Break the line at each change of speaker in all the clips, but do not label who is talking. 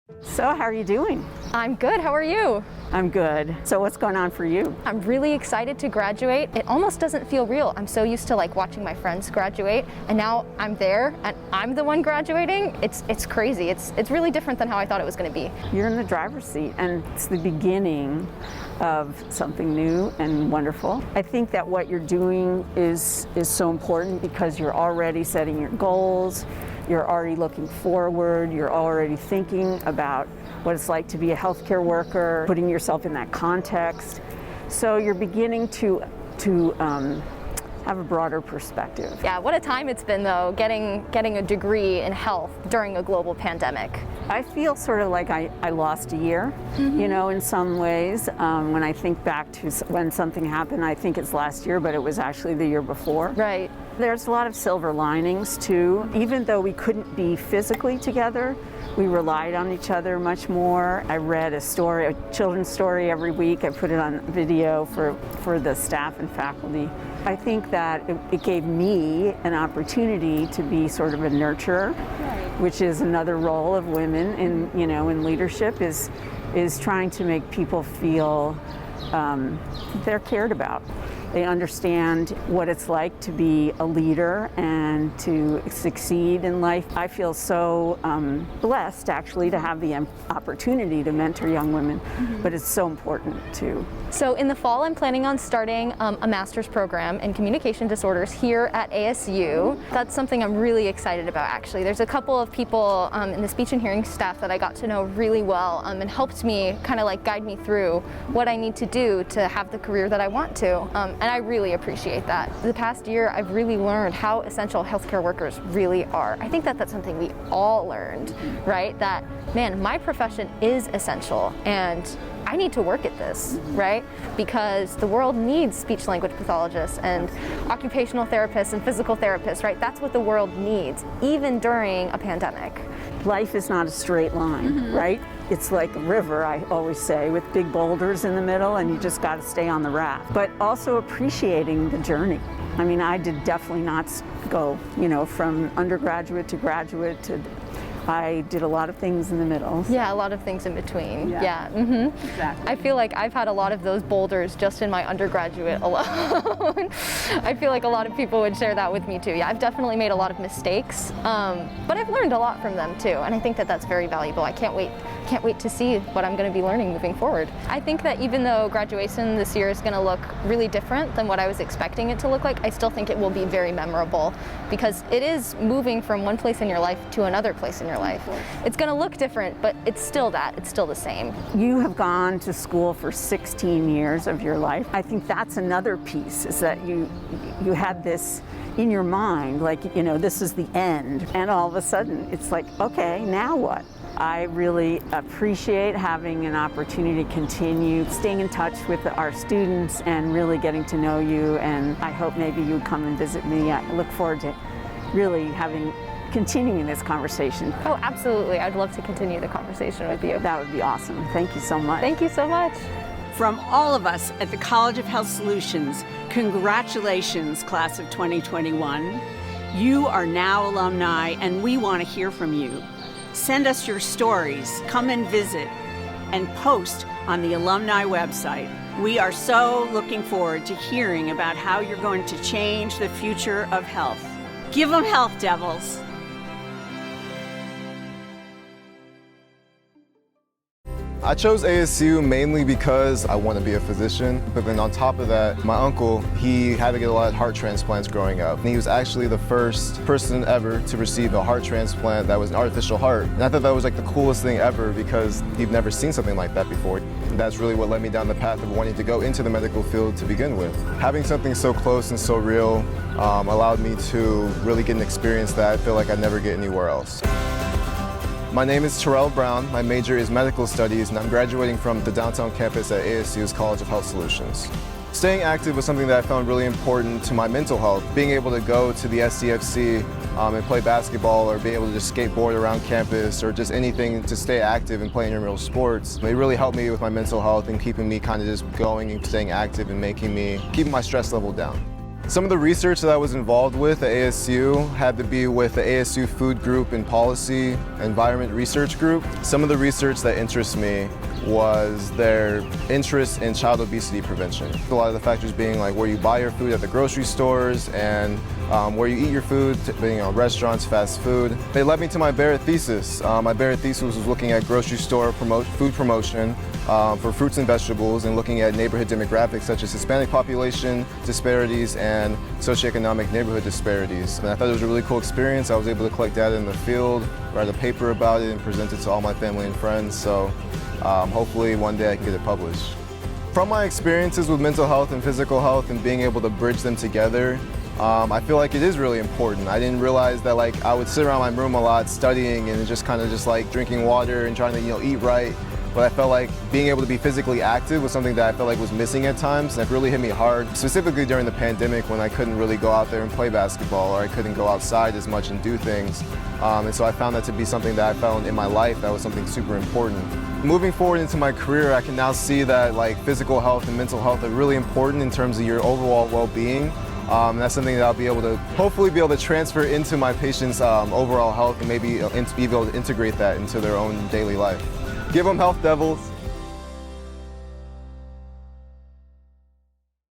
So how are you doing?
I'm good. How are you?
I'm good. So what's going on for you?
I'm really excited to graduate. It almost doesn't feel real. I'm so used to watching my friends graduate, and now I'm there and I'm the one graduating. It's crazy. It's really different than how I thought it was going to be.
You're in the driver's seat, and it's the beginning of something new and wonderful. I think that what you're doing is so important because you're already setting your goals. You're already looking forward, you're already thinking about what it's like to be a healthcare worker, putting yourself in that context. So you're beginning to have a broader perspective.
Yeah, what a time it's been though, getting a degree in health during a global pandemic.
I feel sort of like I lost a year, you know, in some ways. When I think back to when something happened, I think it's last year, but it was actually the year before.
Right.
There's a lot of silver linings too. Even though we couldn't be physically together, we relied on each other much more. I read a children's story every week. I put it on video for the staff and faculty. I think that it gave me an opportunity to be sort of a nurturer, which is another role of women in leadership is trying to make people feel they're cared about. They understand what it's like to be a leader and to succeed in life. I feel so blessed actually to have the opportunity to mentor young women, but it's so important too.
So in the fall, I'm planning on starting a master's program in communication disorders here at ASU. That's something I'm really excited about actually. There's a couple of people in the speech and hearing staff that I got to know really well and helped me kind of guide me through what I need to do to have the career that I want to. And I really appreciate that. The past year, I've really learned how essential healthcare workers really are. I think that that's something we all learned, right? That, man, my profession is essential and I need to work at this, right? Because the world needs speech language pathologists and occupational therapists and physical therapists, right? That's what the world needs, even during a pandemic.
Life is not a straight line, right? It's like a river, I always say, with big boulders in the middle, and you just got to stay on the raft. But also appreciating the journey. I mean, I did definitely not go, from undergraduate to graduate to I did a lot of things in the middle.
Yeah, a lot of things in between. Yeah.
Exactly.
I feel like I've had a lot of those boulders just in my undergraduate alone. I feel like a lot of people would share that with me too. Yeah, I've definitely made a lot of mistakes, but I've learned a lot from them too, and I think that that's very valuable. I can't wait to see what I'm going to be learning moving forward. I think that even though graduation this year is going to look really different than what I was expecting it to look like, I still think it will be very memorable because it is moving from one place in your life to another place in your life. It's going to look different, but it's still the same.
You have gone to school for 16 years of your life. I think that's another piece, is that you had this in your mind, this is the end, and all of a sudden it's like, okay, now what? I really appreciate having an opportunity to continue staying in touch with our students and really getting to know you, and I hope maybe you come and visit me. I look forward to really continuing this conversation.
Oh, absolutely. I'd love to continue the conversation with you.
That would be awesome. Thank you so much.
Thank you so much.
From all of us at the College of Health Solutions, congratulations, class of 2021. You are now alumni, and we want to hear from you. Send us your stories, come and visit, and post on the alumni website. We are so looking forward to hearing about how you're going to change the future of health. Give them health, Devils.
I chose ASU mainly because I want to be a physician, but then on top of that, my uncle, he had to get a lot of heart transplants growing up. And he was actually the first person ever to receive a heart transplant that was an artificial heart. And I thought that was the coolest thing ever because he'd never seen something like that before. And that's really what led me down the path of wanting to go into the medical field to begin with. Having something so close and so real allowed me to really get an experience that I feel like I'd never get anywhere else. My name is Terrell Brown. My major is medical studies, and I'm graduating from the downtown campus at ASU's College of Health Solutions. Staying active was something that I found really important to my mental health. Being able to go to the SCFC and play basketball, or being able to just skateboard around campus, or just anything to stay active and play intramural sports, it really helped me with my mental health and keeping me kind of just going and staying active and keeping my stress level down. Some of the research that I was involved with at ASU had to be with the ASU Food Group and Policy Environment Research Group. Some of the research that interests me was their interest in child obesity prevention. A lot of the factors being like where you buy your food at the grocery stores and where you eat your food, being restaurants, fast food. They led me to my Barrett thesis. My Barrett thesis was looking at grocery store food promotion for fruits and vegetables and looking at neighborhood demographics such as Hispanic population disparities and socioeconomic neighborhood disparities. And I thought it was a really cool experience. I was able to collect data in the field, write a paper about it, and present it to all my family and friends. So hopefully one day I can get it published. From my experiences with mental health and physical health and being able to bridge them together, I feel like it is really important. I didn't realize that I would sit around my room a lot studying and just drinking water and trying to eat right. But I felt like being able to be physically active was something that I felt like was missing at times, and it really hit me hard, specifically during the pandemic when I couldn't really go out there and play basketball or I couldn't go outside as much and do things. And so I found that to be something that I found in my life that was something super important. Moving forward into my career, I can now see that physical health and mental health are really important in terms of your overall well-being. And that's something that I'll be able to hopefully be able to transfer into my patients' overall health and maybe be able to integrate that into their own daily life. Give them health, devils.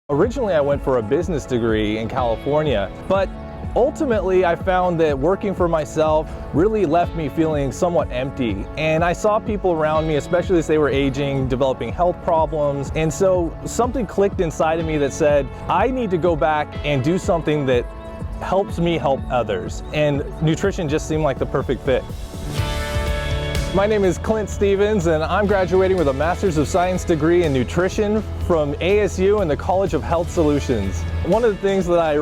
Originally, I went for a business degree in California, but ultimately I found that working for myself really left me feeling somewhat empty. And I saw people around me, especially as they were aging, developing health problems. And so something clicked inside of me that said, I need to go back and do something that helps me help others. And nutrition just seemed like the perfect fit. My name is Clint Stevens, and I'm graduating with a Master's of Science degree in nutrition from ASU and the College of Health Solutions. One of the things that I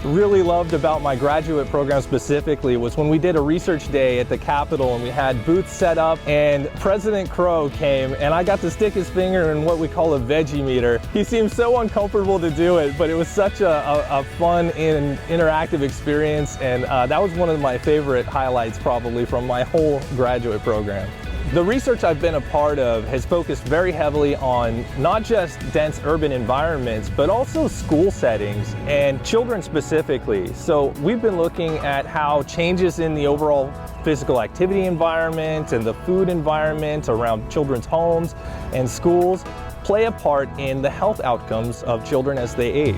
really loved about my graduate program specifically was when we did a research day at the Capitol and we had booths set up and President Crow came and I got to stick his finger in what we call a veggie meter. He seemed so uncomfortable to do it, but it was such a fun and interactive experience, and that was one of my favorite highlights probably from my whole graduate program. The research I've been a part of has focused very heavily on not just dense urban environments, but also school settings and children specifically. So we've been looking at how changes in the overall physical activity environment and the food environment around children's homes and schools play a part in the health outcomes of children as they age.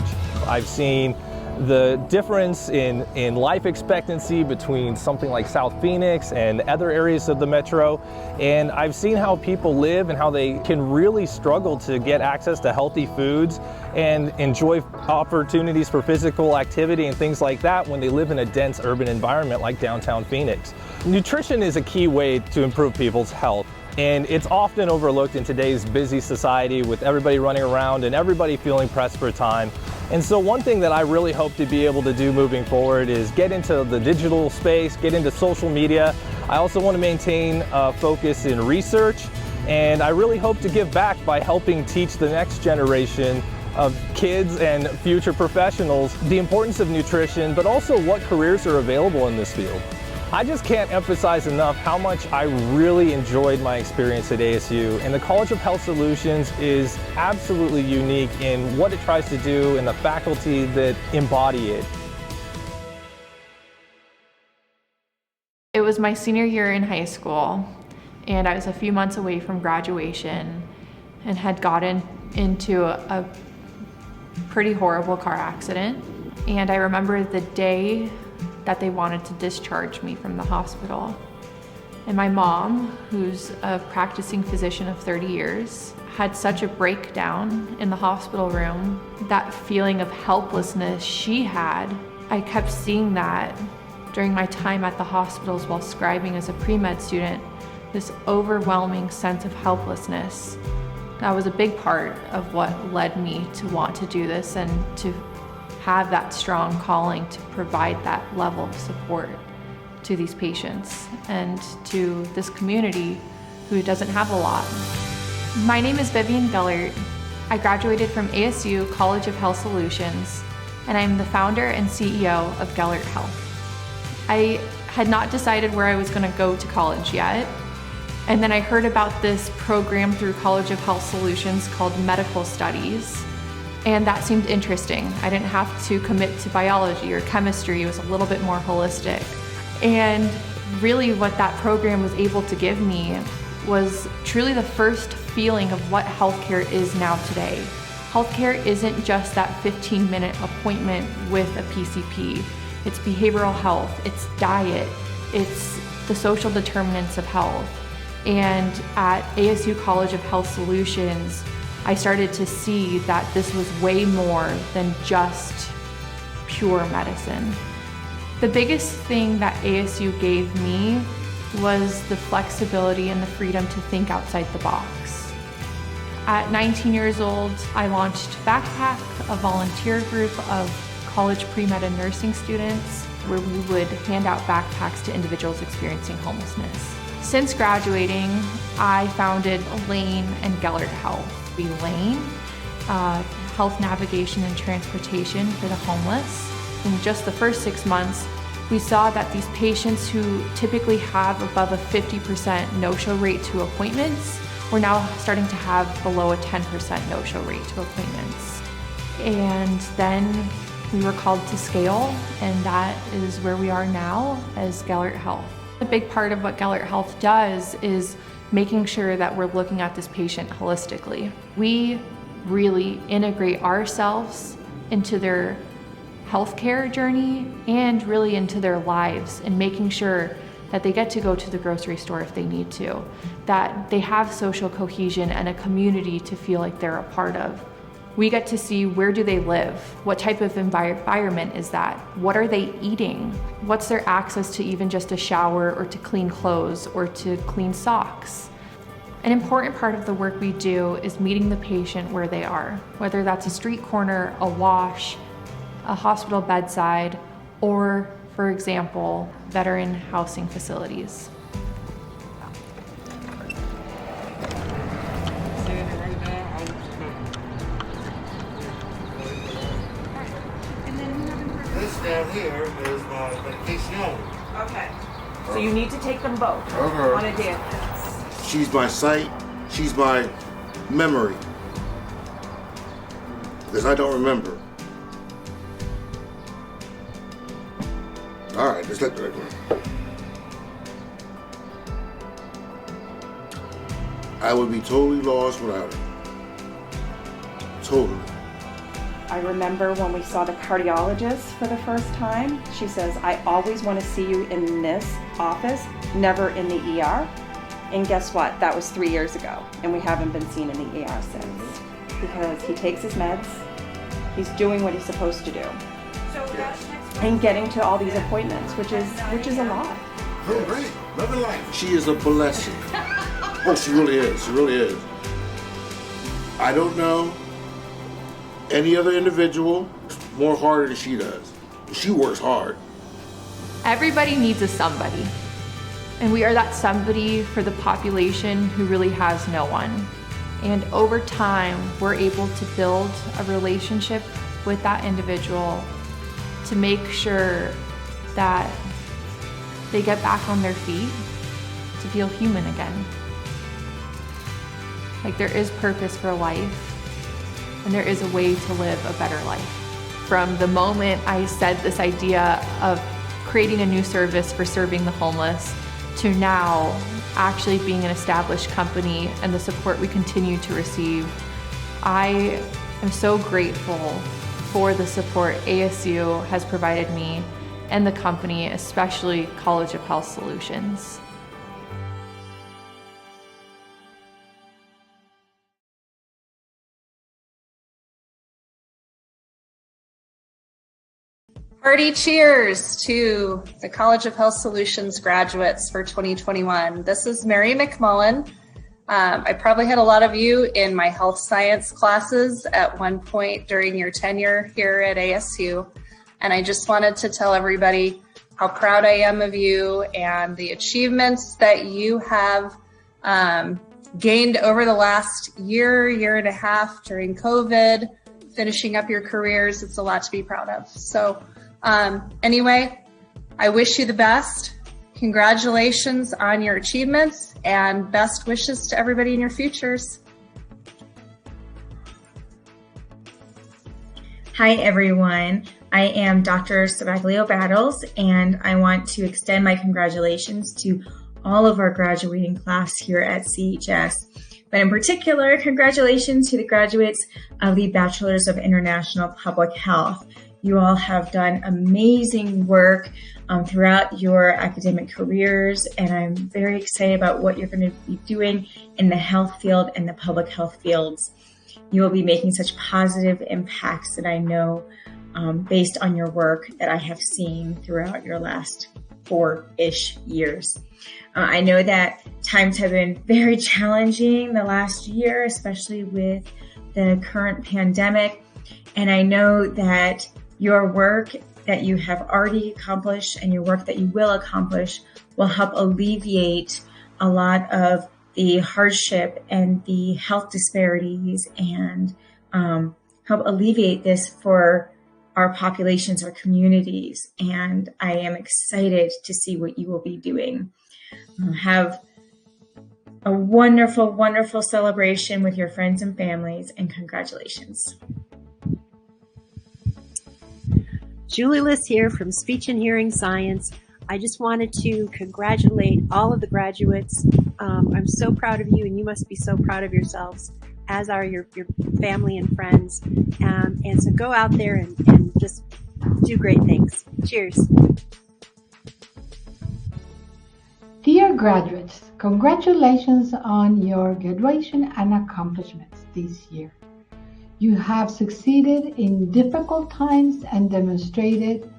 I've seen the difference in life expectancy between something like South Phoenix and other areas of the metro, and I've seen how people live and how they can really struggle to get access to healthy foods and enjoy opportunities for physical activity and things like that when they live in a dense urban environment like downtown Phoenix. Nutrition is a key way to improve people's health, and it's often overlooked in today's busy society with everybody running around and everybody feeling pressed for time. And so one thing that I really hope to be able to do moving forward is get into the digital space, get into social media. I also want to maintain a focus in research, and I really hope to give back by helping teach the next generation of kids and future professionals the importance of nutrition, but also what careers are available in this field. I just can't emphasize enough how much I really enjoyed my experience at ASU, and the College of Health Solutions is absolutely unique in what it tries to do and the faculty that embody it.
It was my senior year in high school, and I was a few months away from graduation and had gotten into a pretty horrible car accident. And I remember the day that they wanted to discharge me from the hospital. And my mom, who's a practicing physician of 30 years, had such a breakdown in the hospital room. That feeling of helplessness she had, I kept seeing that during my time at the hospitals while scribing as a pre-med student, this overwhelming sense of helplessness. That was a big part of what led me to want to do this and to have that strong calling to provide that level of support to these patients and to this community who doesn't have a lot. My name is Vivian Gellert. I graduated from ASU College of Health Solutions, and I'm the founder and CEO of Gellert Health. I had not decided where I was going to go to college yet, and then I heard about this program through College of Health Solutions called Medical Studies. And that seemed interesting. I didn't have to commit to biology or chemistry. It was a little bit more holistic. And really what that program was able to give me was truly the first feeling of what healthcare is now today. Healthcare isn't just that 15-minute appointment with a PCP. It's behavioral health, it's diet, it's the social determinants of health. And at ASU College of Health Solutions, I started to see that this was way more than just pure medicine. The biggest thing that ASU gave me was the flexibility and the freedom to think outside the box. At 19 years old, I launched Backpack, a volunteer group of college pre-med and nursing students, where we would hand out backpacks to individuals experiencing homelessness. Since graduating, I founded Lane and Gellert Health. Lane, health navigation and transportation for the homeless. In just the first 6 months, we saw that these patients who typically have above a 50% no-show rate to appointments were now starting to have below a 10% no-show rate to appointments. And then we were called to scale, and that is where we are now as Gellert Health. A big part of what Gellert Health does is making sure that we're looking at this patient holistically. We really integrate ourselves into their healthcare journey and really into their lives, and making sure that they get to go to the grocery store if they need to, that they have social cohesion and a community to feel like they're a part of. We get to see, where do they live? What type of environment is that? What are they eating? What's their access to even just a shower, or to clean clothes, or to clean socks? An important part of the work we do is meeting the patient where they are, whether that's a street corner, a wash, a hospital bedside, or, for example, veteran housing facilities.
This down here is my medication only.
Okay. So you need to take them both
Okay.
on a day.
She's my sight. She's my memory. Because I don't remember. All right, just let that go. I would be totally lost without her. Totally.
I remember when we saw the cardiologist for the first time, she says, I always want to see you in this office, never in the ER. And guess what? That was 3 years ago, and we haven't been seen in the ER since. Because he takes his meds, he's doing what he's supposed to do. And getting to all these appointments, which is a lot.
Oh, great. Love her life. She is a blessing. Oh, she really is. She really is. I don't know any other individual more harder than she does. She works hard.
Everybody needs a somebody. And we are that somebody for the population who really has no one. And over time, we're able to build a relationship with that individual to make sure that they get back on their feet, to feel human again. Like, there is purpose for life, and there is a way to live a better life. From the moment I said this idea of creating a new service for serving the homeless, to now actually being an established company and the support we continue to receive, I am so grateful for the support ASU has provided me and the company, especially College of Health Solutions.
Hearty cheers to the College of Health Solutions graduates for 2021. This is Mary McMullen. I probably had a lot of you in my health science classes at one point during your tenure here at ASU. And I just wanted to tell everybody how proud I am of you and the achievements that you have gained over the last year and a half during COVID, finishing up your careers. It's a lot to be proud of. So anyway, I wish you the best. Congratulations on your achievements and best wishes to everybody in your futures.
Hi, everyone. I am Dr. Saraglio Battles, and I want to extend my congratulations to all of our graduating class here at CHS. But in particular, congratulations to the graduates of the Bachelor's of International Public Health. You all have done amazing work throughout your academic careers, and I'm very excited about what you're going to be doing in the health field and the public health fields. You will be making such positive impacts that I know based on your work that I have seen throughout your last 4-ish years. I know that times have been very challenging the last year, especially with the current pandemic. And I know that your work that you have already accomplished and your work that you will accomplish will help alleviate a lot of the hardship and the health disparities and help alleviate this for our populations, our communities. And I am excited to see what you will be doing. Have a wonderful, wonderful celebration with your friends and families, and congratulations.
Julie Liss here from Speech and Hearing Science. I just wanted to congratulate all of the graduates. I'm so proud of you, and you must be so proud of yourselves, as are your family and friends. And so go out there and just do great things. Cheers.
Dear graduates, congratulations on your graduation and accomplishments this year. You have succeeded in difficult times and demonstrated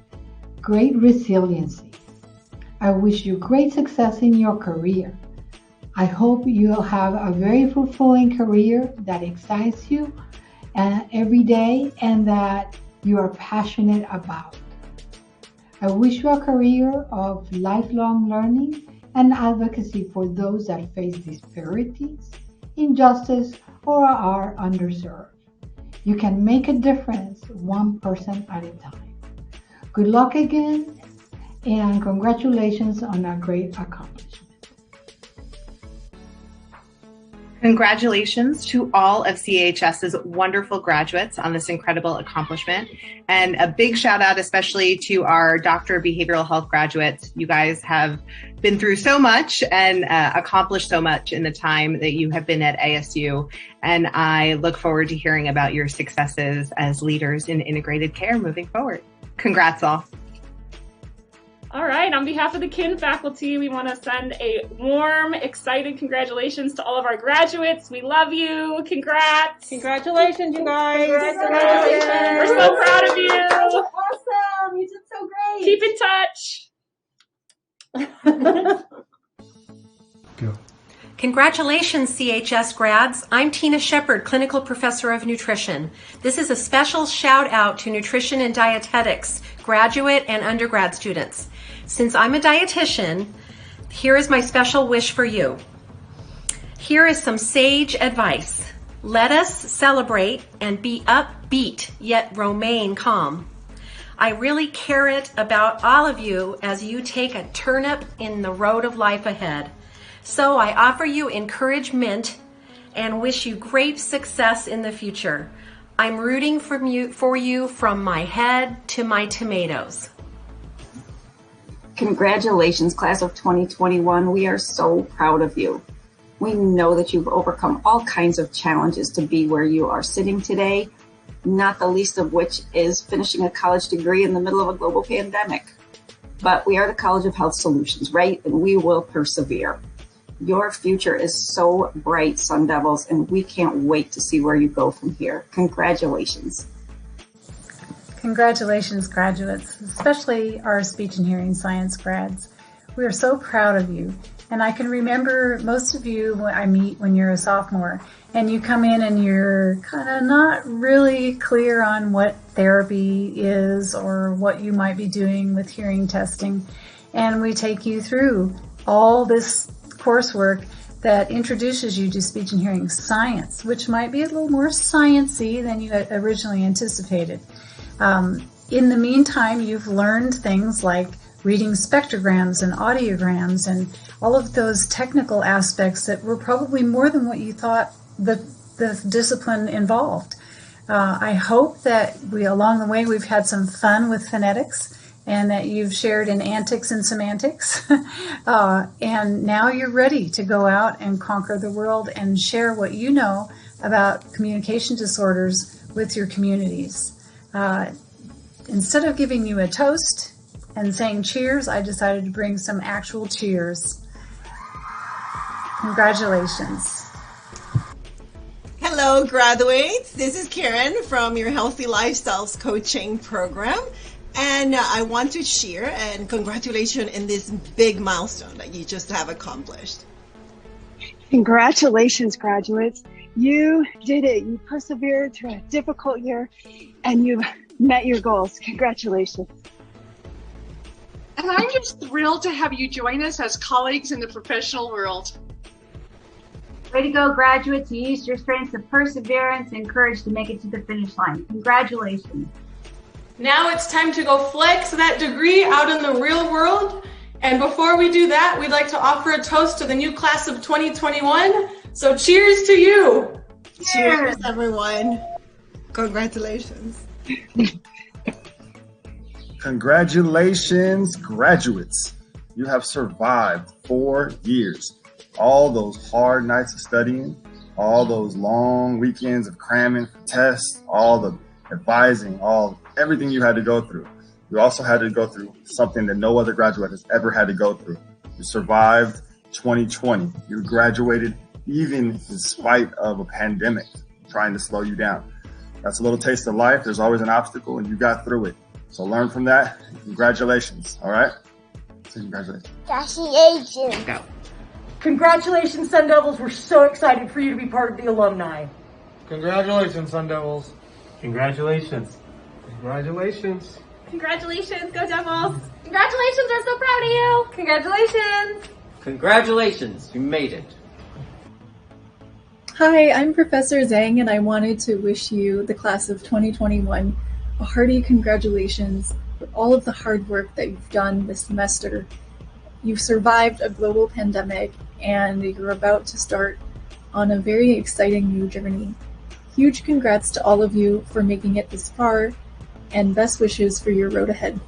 great resiliency. I wish you great success in your career. I hope you'll have a very fulfilling career that excites you every day and that you are passionate about. I wish you a career of lifelong learning and advocacy for those that face disparities, injustice, or are underserved. You can make a difference one person at a time. Good luck again, and congratulations on a great accomplishment.
Congratulations to all of CHS's wonderful graduates on this incredible accomplishment. And a big shout out especially to our Doctor of Behavioral Health graduates. You guys have been through so much and accomplished so much in the time that you have been at ASU. And I look forward to hearing about your successes as leaders in integrated care moving forward. Congrats all.
All right, on behalf of the KIN faculty, we want to send a warm, excited congratulations to all of our graduates. We love you. Congrats.
Congratulations, you guys.
Congratulations. We're so proud of you.
Awesome. You did so great.
Keep in touch.
Go.
Congratulations, CHS grads. I'm Tina Shepard, Clinical Professor of Nutrition. This is a special shout out to nutrition and dietetics, graduate and undergrad students. Since I'm a dietitian, here is my special wish for you. Here is some sage advice. Let us celebrate and be upbeat, yet remain calm. I really care it about all of you as you take a turnip in the road of life ahead. So I offer you encouragement and wish you great success in the future. I'm rooting for you from my head to my tomatoes.
Congratulations, class of 2021. We are so proud of you. We know that you've overcome all kinds of challenges to be where you are sitting today, not the least of which is finishing a college degree in the middle of a global pandemic. But we are the College of Health Solutions, right? And we will persevere. Your future is so bright, Sun Devils, and we can't wait to see where you go from here. Congratulations.
Congratulations, graduates, especially our speech and hearing science grads. We are so proud of you. And I can remember most of you I meet when you're a sophomore, and you come in and you're kind of not really clear on what therapy is or what you might be doing with hearing testing. And we take you through all this coursework that introduces you to speech and hearing science, which might be a little more sciencey than you had originally anticipated. In the meantime, you've learned things like reading spectrograms and audiograms and all of those technical aspects that were probably more than what you thought the discipline involved. I hope that along the way, we've had some fun with phonetics and that you've shared in antics and semantics. And now you're ready to go out and conquer the world and share what you know about communication disorders with your communities. Instead of giving you a toast and saying cheers, I decided to bring some actual cheers. Congratulations.
Hello, graduates. This is Karen from your Healthy Lifestyles Coaching Program. And I want to share and congratulations in this big milestone that you just have accomplished.
Congratulations, graduates. You did it. You persevered through a difficult year and you met your goals. Congratulations.
And I'm just thrilled to have you join us as colleagues in the professional world.
Way to go, graduates. You used your strengths of perseverance and courage to make it to the finish line. Congratulations.
Now it's time to go flex that degree out in the real world. And before we do that, we'd like to offer a toast to the new class of 2021. So cheers to you.
Cheers, everyone. Congratulations.
Congratulations, graduates. You have survived 4 years. All those hard nights of studying, all those long weekends of cramming for tests, all the advising, everything you had to go through. You also had to go through something that no other graduate has ever had to go through. You survived 2020. You graduated even in spite of a pandemic trying to slow you down. That's a little taste of life. There's always an obstacle and you got through it. So learn from that. Congratulations. All right? So congratulations.
Congratulations. Go. Congratulations, Sun Devils. We're so excited for you to be part of the alumni.
Congratulations, Sun Devils.
Congratulations.
Congratulations.
Congratulations, go Devils. Congratulations, we're so proud of you. Congratulations.
Congratulations, you made it.
Hi, I'm Professor Zhang, and I wanted to wish you, the class of 2021, a hearty congratulations for all of the hard work that you've done this semester. You've survived a global pandemic, and you're about to start on a very exciting new journey. Huge congrats to all of you for making it this far, and best wishes for your road ahead.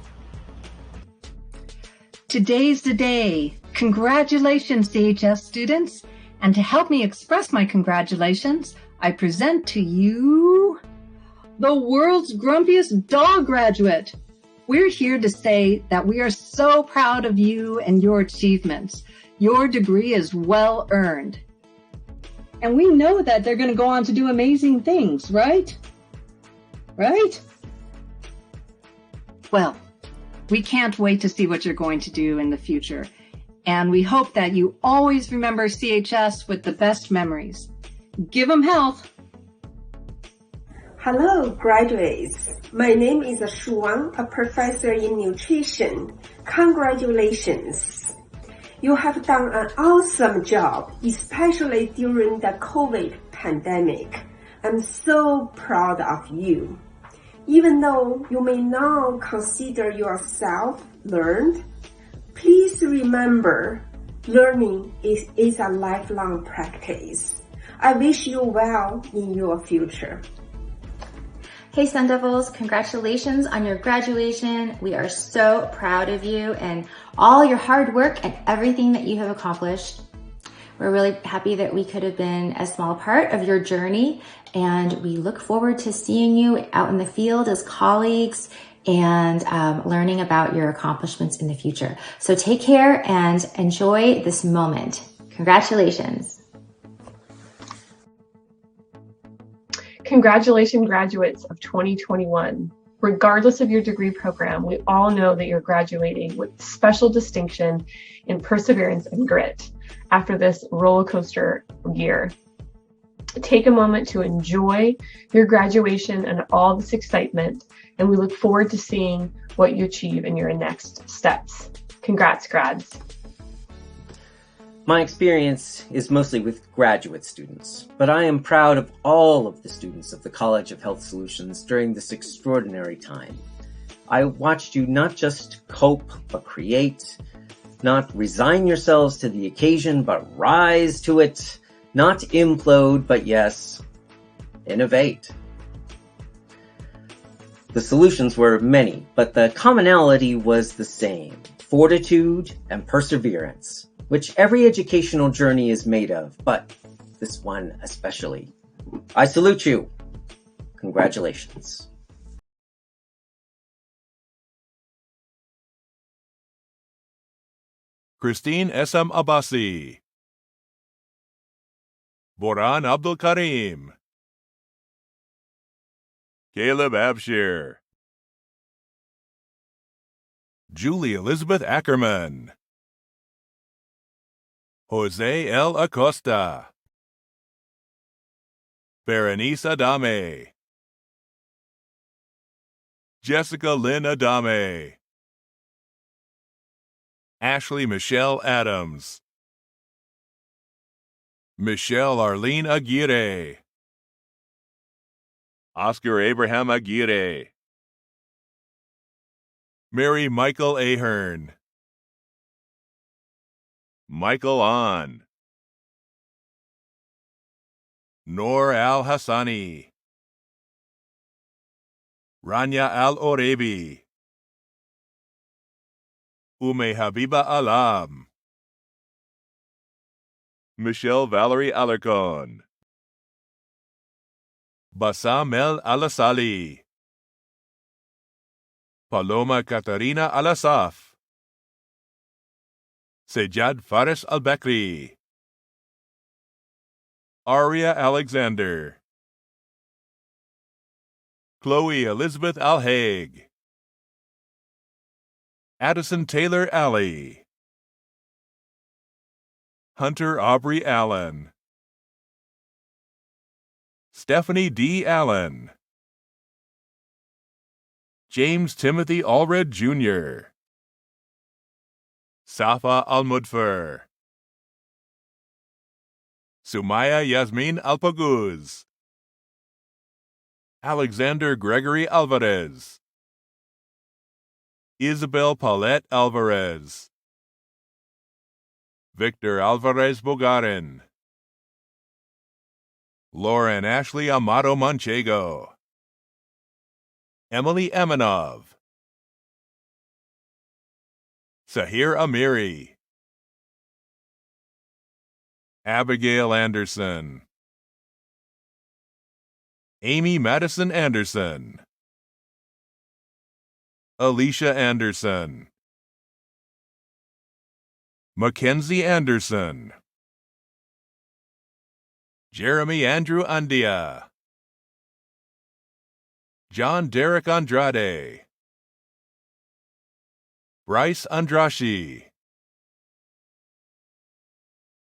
Today's the day. Congratulations, CHS students. And to help me express my congratulations, I present to you the world's grumpiest dog graduate. We're here to say that we are so proud of you and your achievements. Your degree is well earned.
And we know that they're going to go on to do amazing things, right? Right?
Well, we can't wait to see what you're going to do in the future. And we hope that you always remember CHS with the best memories. Give them health.
Hello, graduates. My name is Shu Wang, a professor in nutrition. Congratulations. You have done an awesome job, especially during the COVID pandemic. I'm so proud of you. Even though you may now consider yourself learned, please remember, learning is a lifelong practice. I wish you well in your future.
Hey Sun Devils, congratulations on your graduation. We are so proud of you and all your hard work and everything that you have accomplished. We're really happy that we could have been a small part of your journey, and we look forward to seeing you out in the field as colleagues and learning about your accomplishments in the future. So take care and enjoy this moment. Congratulations.
Congratulations, graduates of 2021. Regardless of your degree program, we all know that you're graduating with special distinction in perseverance and grit after this roller coaster year. Take a moment to enjoy your graduation and all this excitement, and we look forward to seeing what you achieve in your next steps. Congrats, grads.
My experience is mostly with graduate students, but I am proud of all of the students of the College of Health Solutions during this extraordinary time. I watched you not just cope, but create, not resign yourselves to the occasion, but rise to it, not implode, but yes, innovate. The solutions were many, but the commonality was the same: fortitude and perseverance, which every educational journey is made of, but this one especially. I salute you. Congratulations.
Christine Esam Abbasi, Boran Abdul Karim, Caleb Abshir, Julie Elizabeth Ackerman, Jose L. Acosta, Berenice Adame, Jessica Lynn Adame, Ashley Michelle Adams, Michelle Arlene Aguirre, Oscar Abraham Aguirre, Mary Michael Ahern, Michael Ahn, Noor Al Hassani, Rania Al Orebi, Ume Habiba Alam, Michelle Valerie Alarcon, Bassam El Alasali, Paloma Catarina Alasaf, Sejad Fares Al-Bakri, Aria Alexander, Chloe Elizabeth Al-Haig, Addison Taylor Alley, Hunter Aubrey Allen, Stephanie D. Allen, James Timothy Allred Jr., Safa Al-Mudfar, Sumaya Yasmin Alpaguz, Alexander Gregory Alvarez, Isabel Paulette Alvarez, Victor Alvarez Bogarin, Lauren Ashley Amado Manchego, Emily Emanov, Sahir Amiri, Abigail Anderson, Amy Madison Anderson, Alicia Anderson, Mackenzie Anderson, Jeremy Andrew Andia, John Derek Andrade, Bryce Andrashi,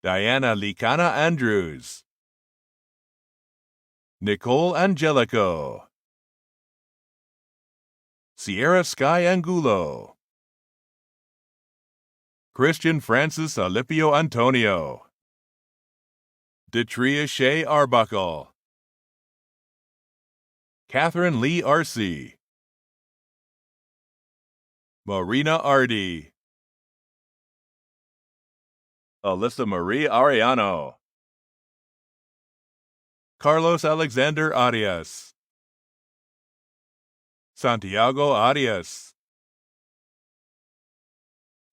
Diana Likana Andrews, Nicole Angelico, Sierra Sky Angulo, Christian Francis Alipio Antonio, Detria Shea Arbuckle, Catherine Lee Arcee, Marina Ardi, Alyssa Marie Ariano, Carlos Alexander Arias, Santiago Arias,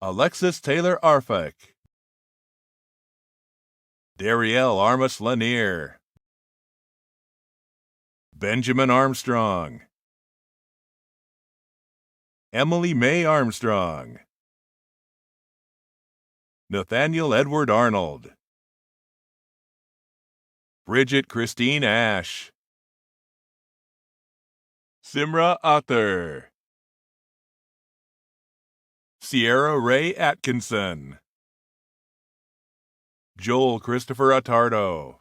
Alexis Taylor Arfak, Darielle Armas Lanier, Benjamin Armstrong, Emily May Armstrong, Nathaniel Edward Arnold, Bridget Christine Ash, Simra Utter, Sierra Ray Atkinson, Joel Christopher Attardo,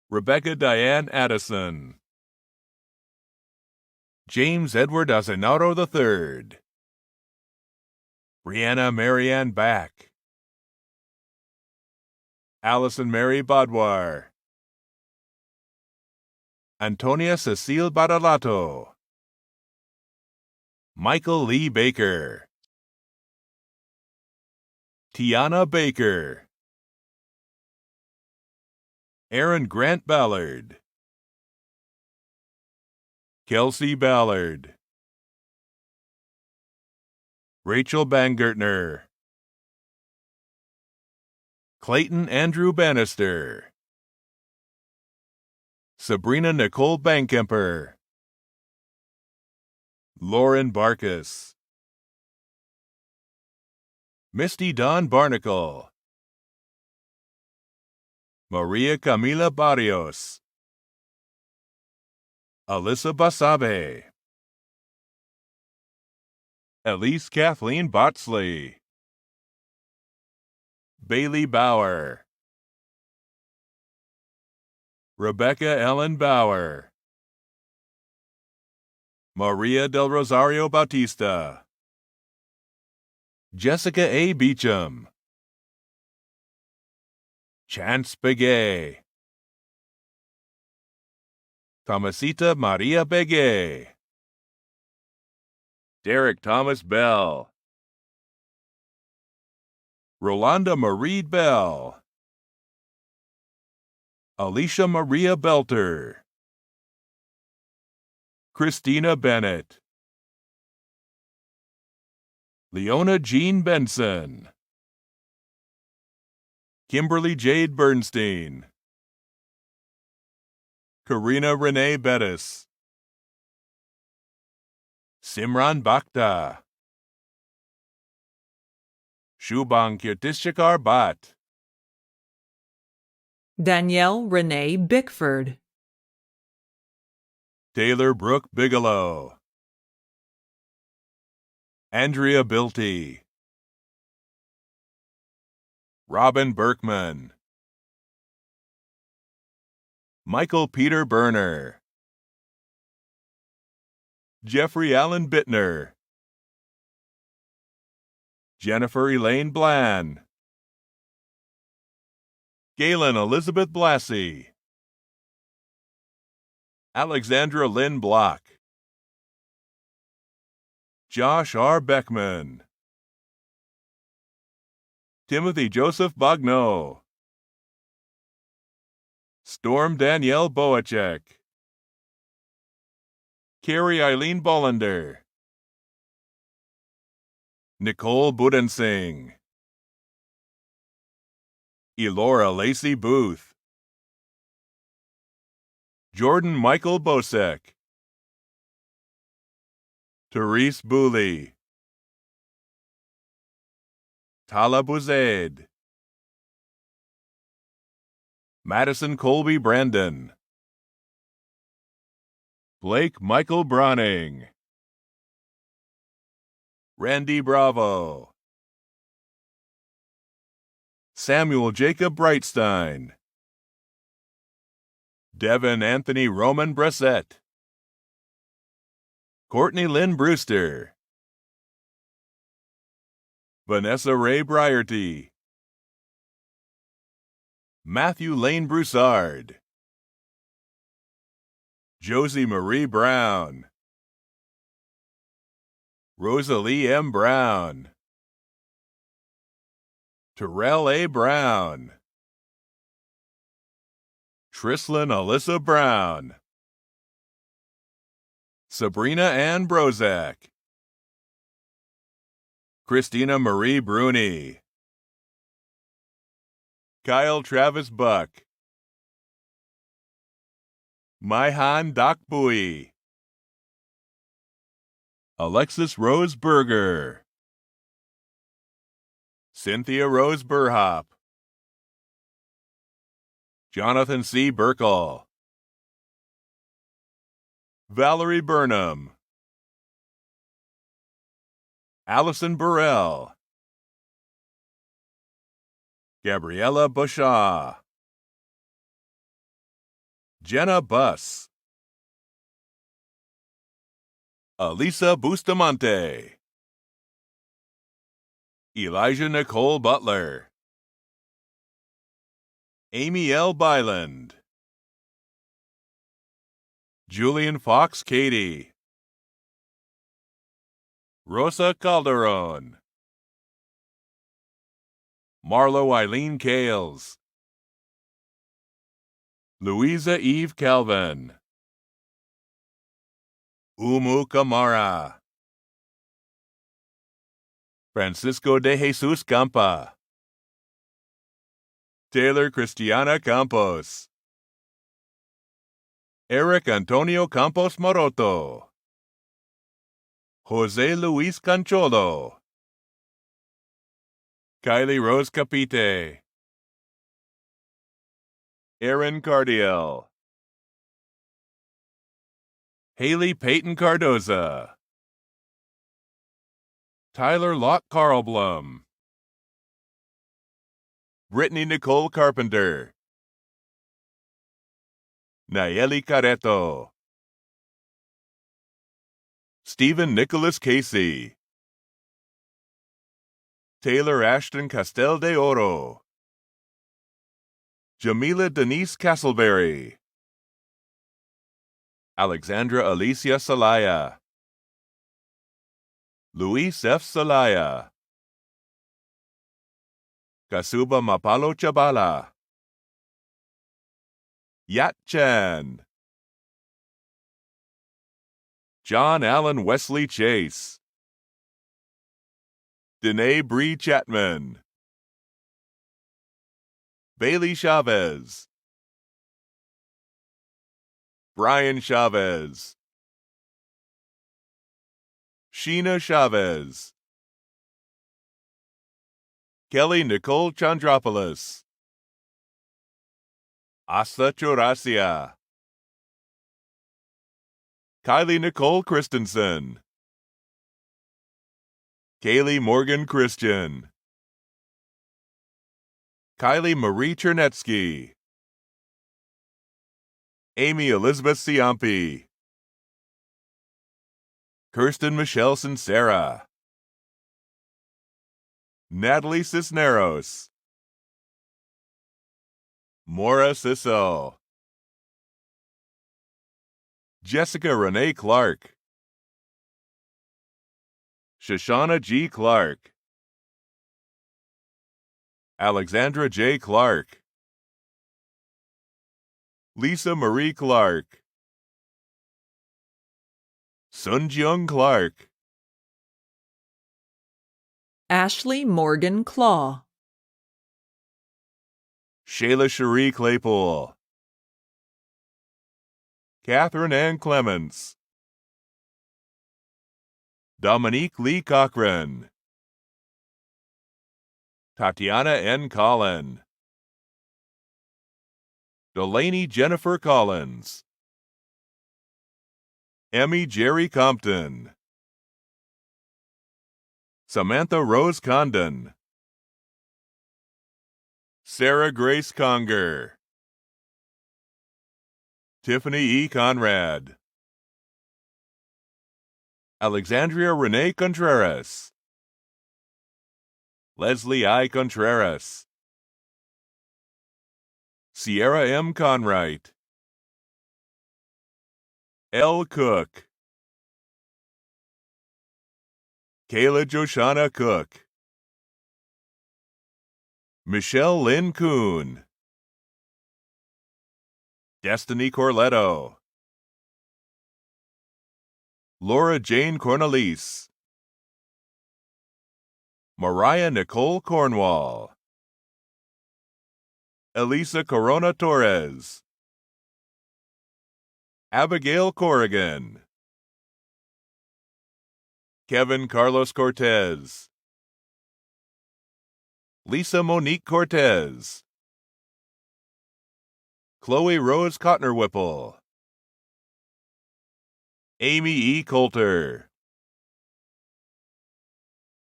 Rebecca Diane Addison, James Edward Azenaro III, Brianna Marianne Back, Allison Mary Badwar, Antonia Cecile Badalato, Michael Lee Baker, Tiana Baker, Aaron Grant Ballard, Kelsey Ballard, Rachel Bangertner, Clayton Andrew Bannister, Sabrina Nicole Bankemper, Lauren Barkus, Misty Dawn Barnacle, Maria Camila Barrios, Alyssa Basabe, Elise Kathleen Botsley, Bailey Bauer, Rebecca Ellen Bauer, Maria del Rosario Bautista, Jessica A. Beecham, Chance Begay, Tomasita Maria Begay, Derek Thomas Bell, Rolanda Marie Bell, Alicia Maria Belter, Christina Bennett, Leona Jean Benson, Kimberly Jade Bernstein, Karina Renee Bettis, Simran Bakhta, Shubhang Kirtishikar Bhatt,
Danielle Renee Bickford,
Taylor Brooke Bigelow, Andrea Bilty, Robin Berkman, Michael Peter Berner, Jeffrey Allen Bittner, Jennifer Elaine Bland, Galen Elizabeth Blassie, Alexandra Lynn Block, Josh R. Beckman, Timothy Joseph Bogno, Storm Danielle Boacek, Carrie Eileen Bollender, Nicole Budensing, Elora Lacey Booth, Jordan Michael Bosek, Therese Booley, Tala Buzaid, Madison Colby Brandon, Blake Michael Bronning, Randy Bravo, Samuel Jacob Brightstein, Devin Anthony Roman Bressett, Courtney Lynn Brewster, Vanessa Ray Briarty, Matthew Lane Broussard, Josie Marie Brown, Rosalie M. Brown, Terrell A. Brown, Trislin Alyssa Brown, Sabrina Ann Brozak, Christina Marie Bruni, Kyle Travis Buck, Maihan Dak Bui, Alexis Rose Berger, Cynthia Rose Burhop, Jonathan C. Burkle, Valerie Burnham, Allison Burrell, Gabriella Bushaw, Jenna Buss, Elisa Bustamante, Elijah Nicole Butler, Amy L. Byland, Julian Fox Cady, Rosa Calderon, Marlo Eileen Kales, Louisa Eve Calvin, Umu Camara. Francisco de Jesus Campa. Taylor Cristiana Campos. Eric Antonio Campos Maroto. Jose Luis Cancholo. Kylie Rose Capite. Aaron Cardiel. Haley Peyton Cardoza. Tyler Locke Carlblum. Brittany Nicole Carpenter. Nayeli Careto. Stephen Nicholas Casey. Taylor Ashton Castel de Oro. Jamila Denise Castleberry. Alexandra Alicia Salaya. Luis F. Salaya. Kasuba Mapalo Chabala. Yat Chan. John Allen Wesley Chase. Danae Bree Chapman. Bailey Chavez. Brian Chavez. Sheena Chavez. Kelly Nicole Chandropoulos. Asta Chorasia. Kylie Nicole Christensen. Kaylee Morgan Christian. Kylie Marie Chernetsky. Amy Elizabeth Ciampi. Kirsten Michelle Sincera. Natalie Cisneros. Maura Sissel. Jessica Renee Clark. Shoshana G. Clark. Alexandra J. Clark. Lisa Marie Clark. Sunjung Clark.
Ashley Morgan Claw.
Shayla Cherie Claypool. Catherine Ann Clements. Dominique Lee Cochran. Tatiana N. Collin. Delaney Jennifer Collins. Emmy Jerry Compton. Samantha Rose Condon. Sarah Grace Conger. Tiffany E. Conrad. Alexandria Renee Contreras. Leslie I. Contreras. Sierra M. Conwright. L. Cook. Kayla Joshana Cook. Michelle Lynn Kuhn. Destiny Corletto. Laura Jane Cornelise. Mariah Nicole Cornwall. Elisa Corona Torres. Abigail Corrigan. Kevin Carlos Cortez. Lisa Monique Cortez. Chloe Rose Cotner Whipple. Amy E. Coulter.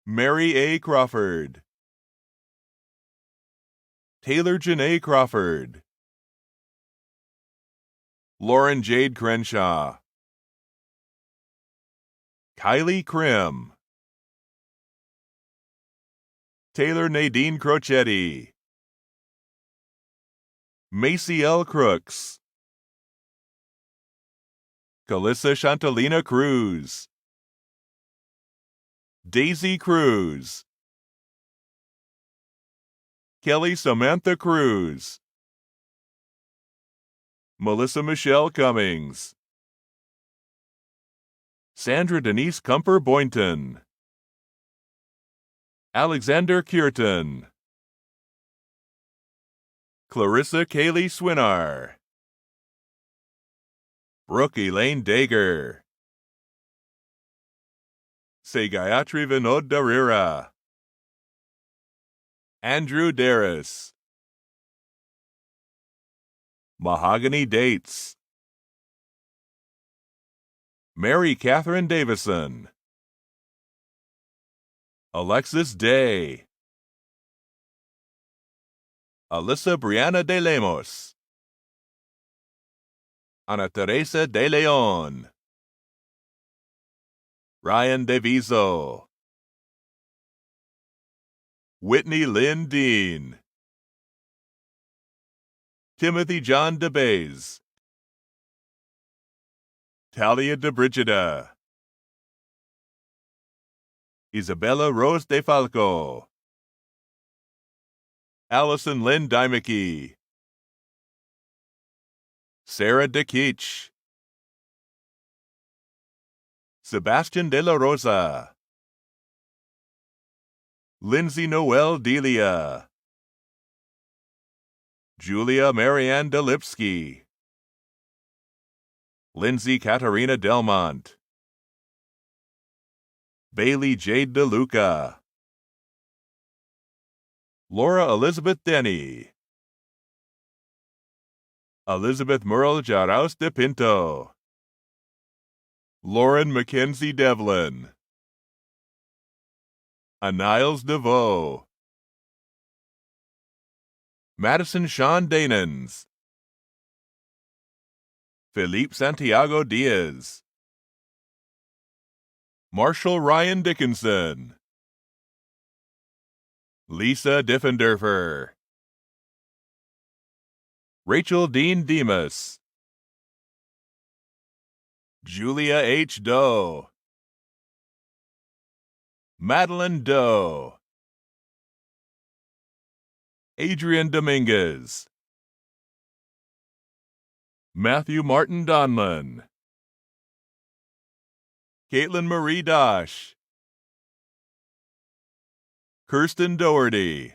Mary A. Crawford. Taylor Janae Crawford. Lauren Jade Crenshaw. Kylie Krim. Taylor Nadine Crocetti. Macy L. Crooks. Calissa Chantalina Cruz. Daisy Cruz. Kelly Samantha Cruz. Melissa Michelle Cummings. Sandra Denise Kumper Boynton, Alexander Cureton, Clarissa Kaylee Swinar, Brooke Elaine Dager, Se Gayatri Vinod Darira, Andrew Darris, Mahogany Dates, Mary Catherine Davison, Alexis Day, Alyssa Brianna de Lemos, Ana Teresa de Leon, Ryan DeViso, Whitney Lynn Dean, Timothy John DeBays, Talia DeBrigida, Isabella Rose de Falco, Allison Lynn Dymeke, Sarah DeKeach, Sebastian De La Rosa, Lindsay Noel Delia, Julia Marianne Delipsky, Lindsay Katarina Delmont, Bailey Jade DeLuca, Laura Elizabeth Denny, Elizabeth Merle Jaraus de Pinto, Lauren Mackenzie Devlin, Aniles DeVoe, Madison Sean Danans, Felipe Santiago Diaz, Marshall Ryan Dickinson, Lisa Diffenderfer, Rachel Dean Demas, Julia H. Doe, Madeline Doe, Adrian Dominguez, Matthew Martin Donlin, Caitlin Marie Dosh, Kirsten Doherty,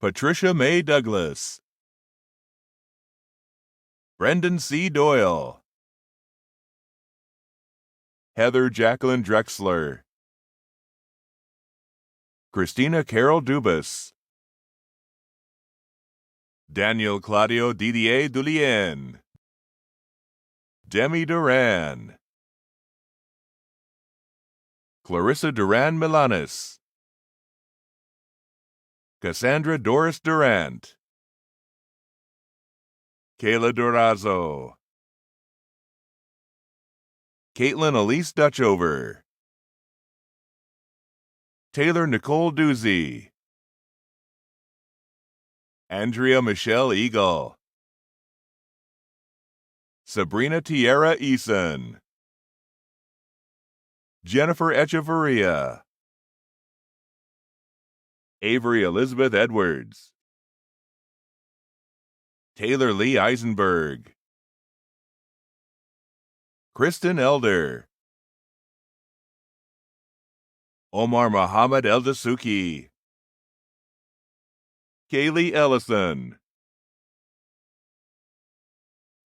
Patricia May Douglas, Brendan C. Doyle, Heather Jacqueline Drexler, Christina Carol Dubas, Daniel Claudio Didier Dulien, Demi Duran, Clarissa Duran Milanes, Cassandra Doris Durant, Kayla Durazo, Caitlin Elise Dutchover, Taylor Nicole Doozy, Andrea Michelle Eagle, Sabrina Tierra Eason, Jennifer Echeverria, Avery Elizabeth Edwards, Taylor Lee Eisenberg, Kristen Elder, Omar Muhammad Eldasuki, Kaylee Ellison,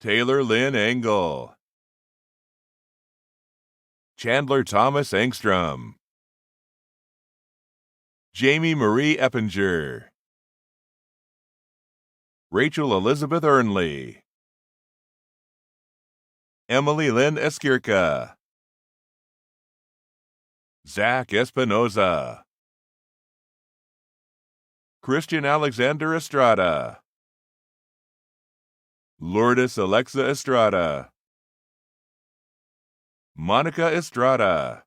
Taylor Lynn Engel, Chandler Thomas Engstrom, Jamie Marie Eppinger, Rachel Elizabeth Ernley, Emily Lynn Esquirca, Zach Espinoza, Christian Alexander Estrada, Lourdes Alexa Estrada, Monica Estrada,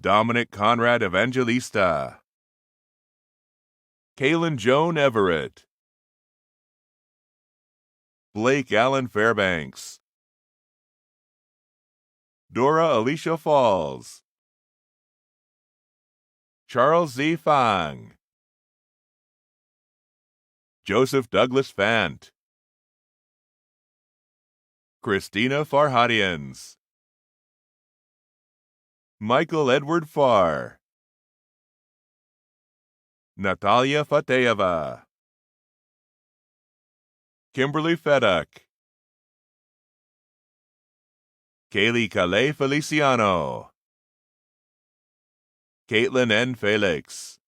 Dominic Conrad Evangelista, Kaylin Joan Everett, Blake Allen Fairbanks, Dora Alicia Falls, Charles Z. Fang, Joseph Douglas Fant, Christina Farhadians, Michael Edward Farr, Natalia Fateyeva, Kimberly Feduk, Kaylee Calais Feliciano, Caitlin N. Felix,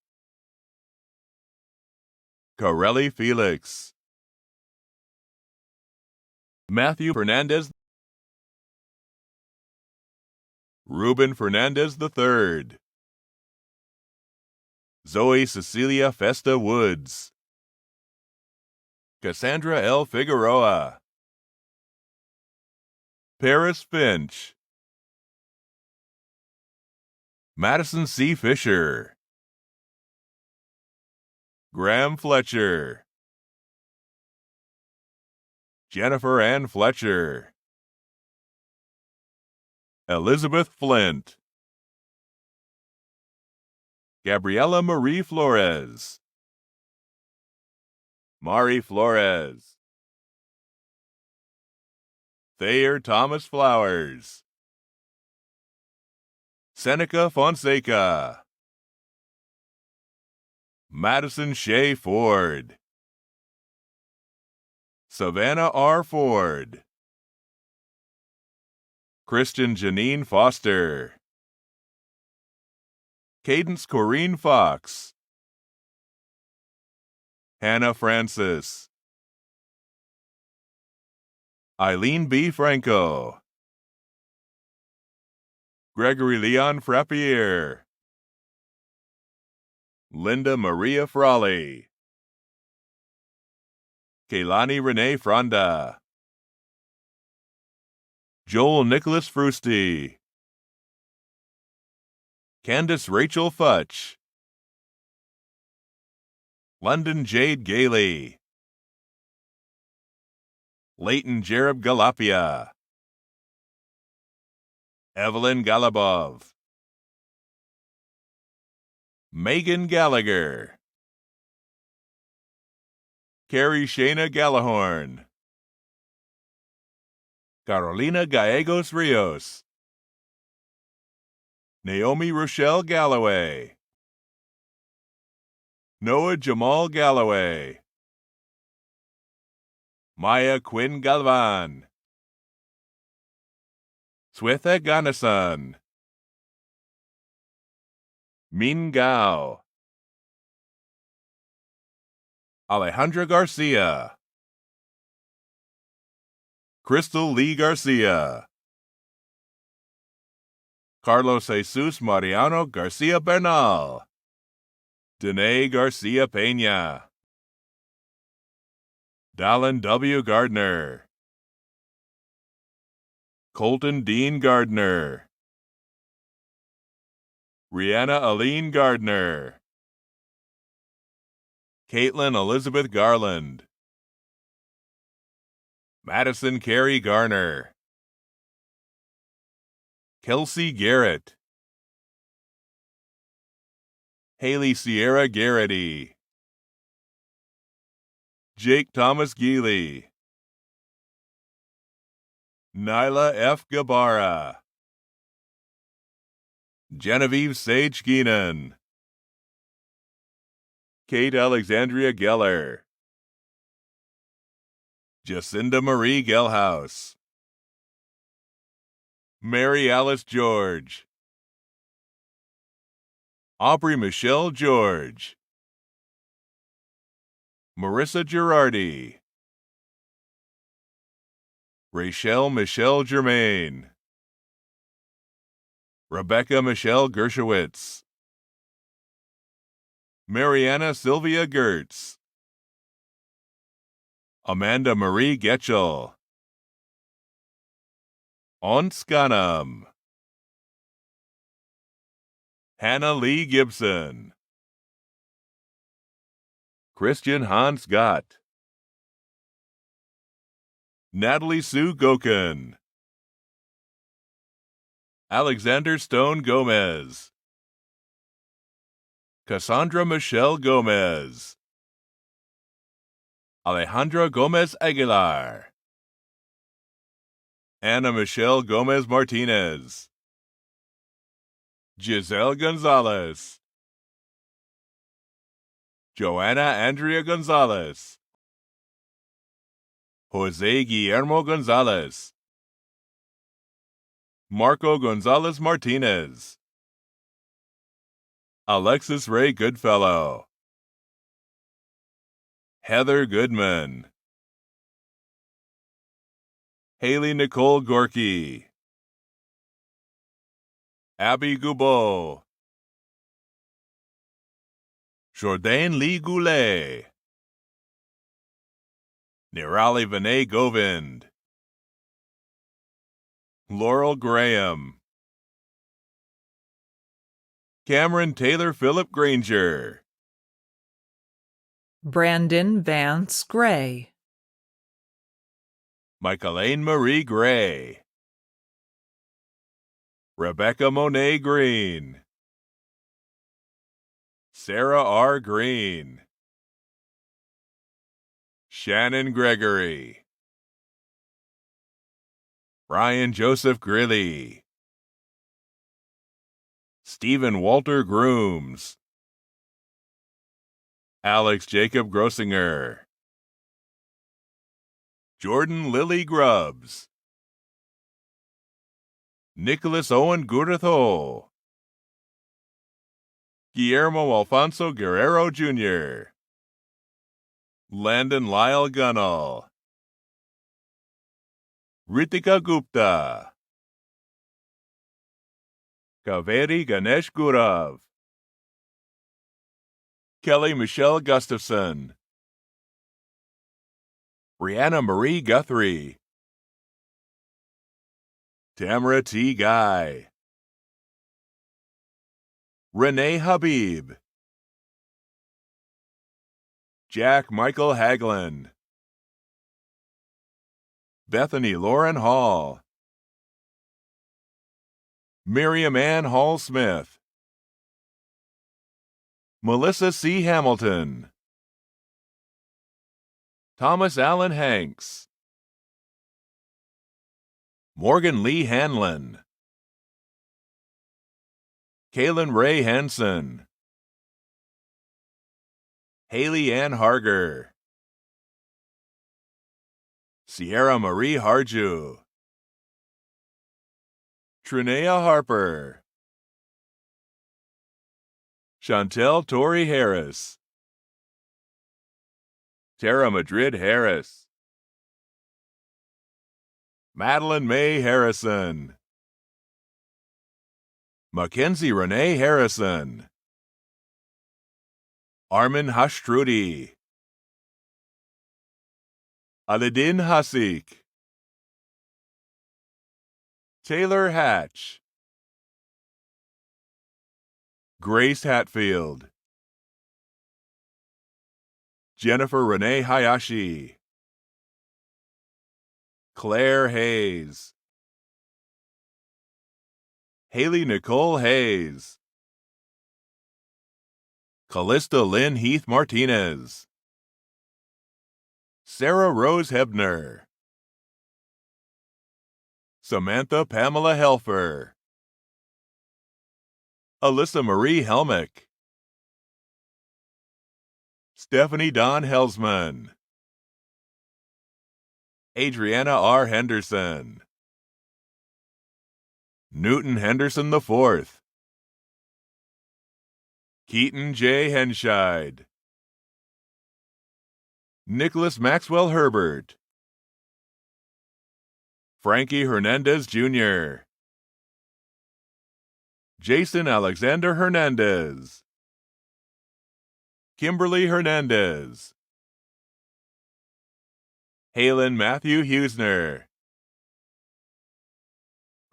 Corelli Felix, Matthew Fernandez, Ruben Fernandez III, Zoe Cecilia Festa Woods, Cassandra L. Figueroa, Paris Finch, Madison C. Fisher, Graham Fletcher, Jennifer Ann Fletcher, Elizabeth Flint, Gabriela Marie Flores, Mari Flores, Thayer Thomas Flowers, Seneca Fonseca, Madison Shea Ford, Savannah R. Ford, Christian Janine Foster, Cadence Corrine Fox, Hannah Francis, Eileen B. Franco, Gregory Leon Frappier, Linda Maria Frawley, Kaylani Renee Fronda, Joel Nicholas Frusti, Candace Rachel Futch, London Jade Gailey, Leighton Jereb Galapia, Evelyn Galabov, Megan Gallagher, Carrie Shayna Gallahorn, Carolina Gallegos Rios, Naomi Rochelle Galloway, Noah Jamal Galloway, Maya Quinn Galvan, Swetha Ganasan, Min Gao, Alejandra Garcia, Crystal Lee Garcia, Carlos Jesus Mariano Garcia Bernal, Danae Garcia Peña, Dallin W. Gardner, Colton Dean Gardner, Rihanna Aline Gardner, Caitlin Elizabeth Garland, Madison Carey Garner, Kelsey Garrett, Haley Sierra Garrity, Jake Thomas Geely, Nyla F. Gabara, Genevieve Sage Geenan, Kate Alexandria Geller, Jacinda Marie Gelhaus, Mary Alice George, Aubrey Michelle George, Marissa Girardi, Rachel Michelle Germain, Rebecca Michelle Gershowitz, Mariana Sylvia Gertz, Amanda Marie Getchell, Onskanam, Hannah Lee Gibson, Christian Hans Gott, Natalie Sue Gokin, Alexander Stone Gomez, Cassandra Michelle Gomez, Alejandra Gomez Aguilar, Ana Michelle Gomez Martinez, Giselle Gonzalez, Joanna Andrea Gonzalez, Jose Guillermo Gonzalez, Marco Gonzalez Martinez, Alexis Ray Goodfellow, Heather Goodman, Haley Nicole Gorky, Abby Goubeau, Jourdain Lee Goulet, Nirali Vinay Govind, Laurel Graham, Cameron Taylor Phillip Granger,
Brandon Vance Gray,
Michaelaine Marie Gray, Rebecca Monet Green, Sarah R. Green, Shannon Gregory, Ryan Joseph Grilly, Stephen Walter Grooms, Alex Jacob Grossinger, Jordan Lily Grubbs, Nicholas Owen Gurtho, Guillermo Alfonso Guerrero Jr., Landon Lyle Gunnell, Ritika Gupta, Kaveri Ganesh Gurav, Kelly Michelle Gustafson, Brianna Marie Guthrie, Tamara T. Guy, Renee Habib, Jack Michael Haglund, Bethany Lauren Hall, Miriam Ann Hall Smith, Melissa C. Hamilton, Thomas Allen Hanks, Morgan Lee Hanlon, Kaylin Ray Henson, Haley Ann Harger, Sierra Marie Harju, Trinea Harper, Chantel Torrey Harris, Tara Madrid Harris, Madeline May Harrison, Mackenzie Renee Harrison, Armin Hashtrudi, Aladin Hasik, Taylor Hatch, Grace Hatfield, Jennifer Renee Hayashi, Claire Hayes, Haley Nicole Hayes, Callista Lynn Heath Martinez, Sarah Rose Hebner, Samantha Pamela Helfer, Alyssa Marie Helmick, Stephanie Dawn Helsman, Adriana R. Henderson, Newton Henderson IV, Keaton J. Henscheid, Nicholas Maxwell Herbert, Frankie Hernandez Jr., Jason Alexander Hernandez, Kimberly Hernandez, Halen Matthew Husner,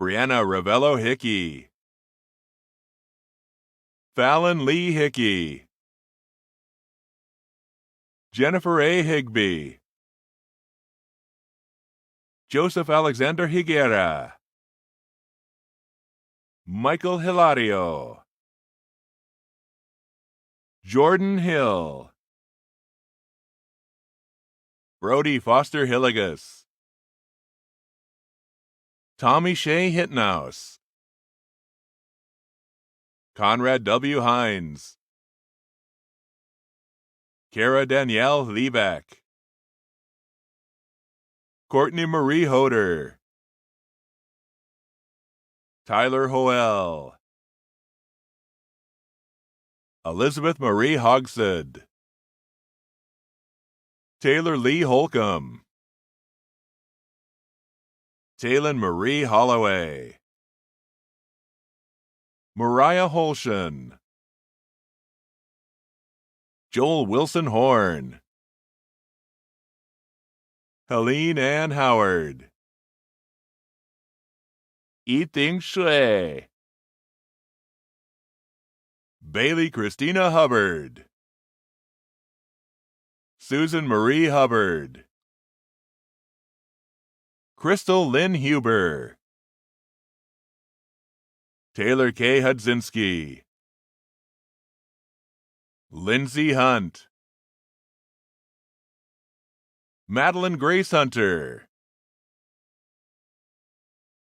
Brianna Ravello Hickey, Fallon Lee Hickey, Jennifer A. Higby, Joseph Alexander Higuera, Michael Hilario, Jordan Hill, Brody Foster Hilligus, Tommy Shea Hittenhouse, Conrad W. Hines, Kara Danielle Liebeck, Courtney Marie Hoder, Tyler Hoel, Elizabeth Marie Hogsett, Taylor Lee Holcomb, Taylin Marie Holloway, Mariah Holshan, Joel Wilson Horn, Helene Ann Howard, Yi-Ting Shui, Bailey Christina Hubbard, Susan Marie Hubbard, Crystal Lynn Huber, Taylor K. Hudzinski, Lindsay Hunt, Madeline Grace Hunter,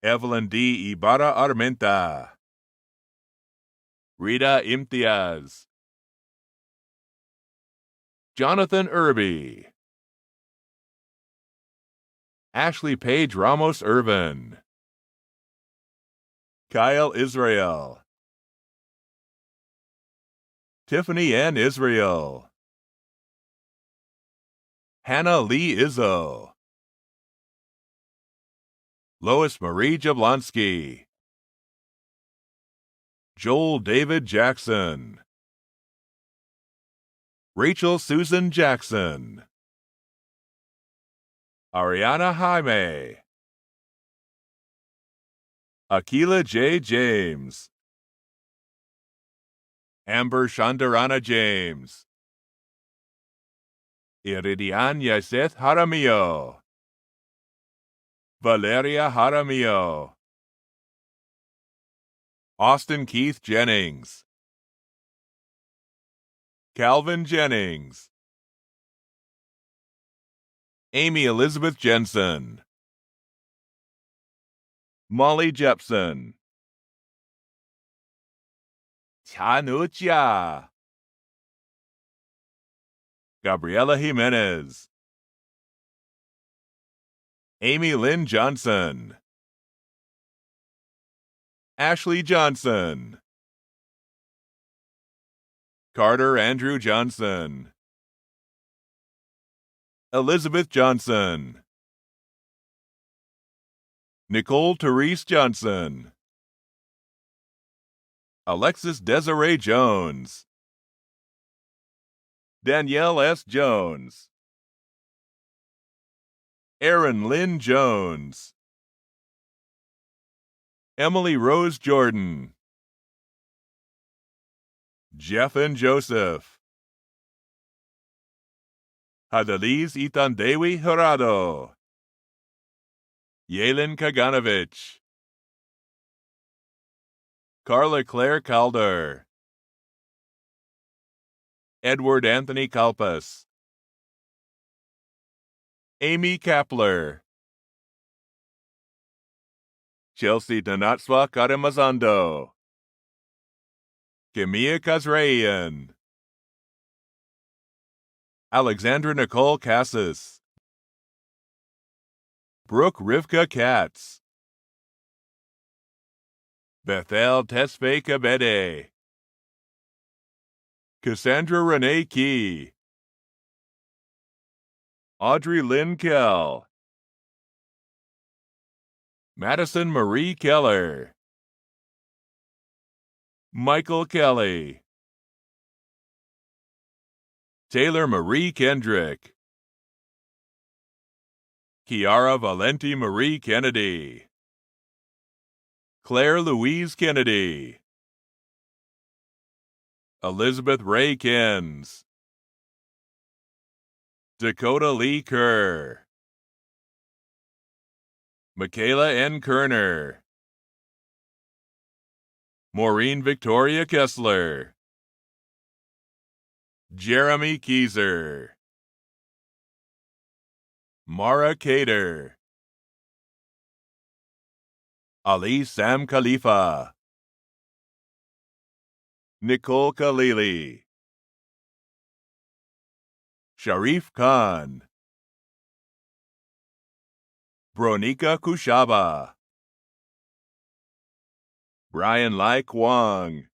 Evelyn D. Ibarra Armenta, Rita Imtiaz, Jonathan Irby, Ashley Page Ramos Irvin, Kyle Israel, Tiffany Ann Israel, Hannah Lee Izzo, Lois Marie Jablonski, Joel David Jackson, Rachel Susan Jackson, Ariana Jaime, Akila J. James, Amber Shandarana James, Iridian Yaseth Jaramillo, Valeria Jaramillo, Austin Keith Jennings, Calvin Jennings, Amy Elizabeth Jensen, Molly Jepson, Chanu Chia, Gabriela Jimenez, Amy Lynn Johnson, Ashley Johnson, Carter Andrew Johnson, Elizabeth Johnson, Nicole Therese Johnson, Alexis Desiree Jones, Danielle S. Jones, Erin Lynn Jones, Emily Rose Jordan, Jeff and Joseph, Hadaliz Itandewi Jurado, Yelin Kaganovich, Carla Claire Calder, Edward Anthony Kalpas, Amy Kapler, Chelsea Donatswa Karamazando, Kimia Kazrayan, Alexandra Nicole Cassis, Brooke Rivka Katz, Bethel Tesfaye Kabede, Cassandra Renee Key, Audrey Lynn Kell, Madison Marie Keller, Michael Kelly, Taylor Marie Kendrick, Kiara Valenti Marie Kennedy, Claire Louise Kennedy, Elizabeth Ray Kens, Dakota Lee Kerr, Michaela N. Kerner, Maureen Victoria Kessler, Jeremy Kieser, Mara Cater, Ali Sam Khalifa, Nicole Khalili, Sharif Khan, Bronika Kushaba, Brian Lai Kwong,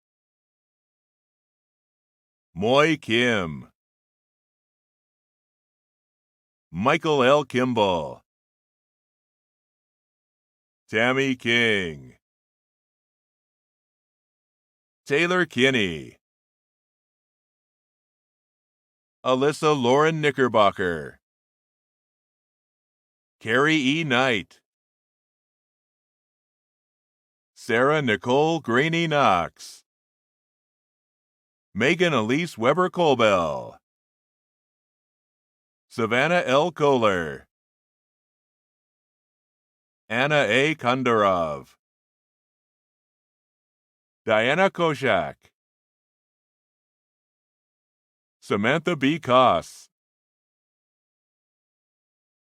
Moy Kim, Michael L. Kimball, Tammy King, Taylor Kinney, Alyssa Lauren Knickerbocker, Carrie E. Knight, Sarah Nicole Graney Knox, Megan Elise Weber Colbell, Savannah L. Kohler, Anna A. Kondorov, Diana Koshak, Samantha B. Koss,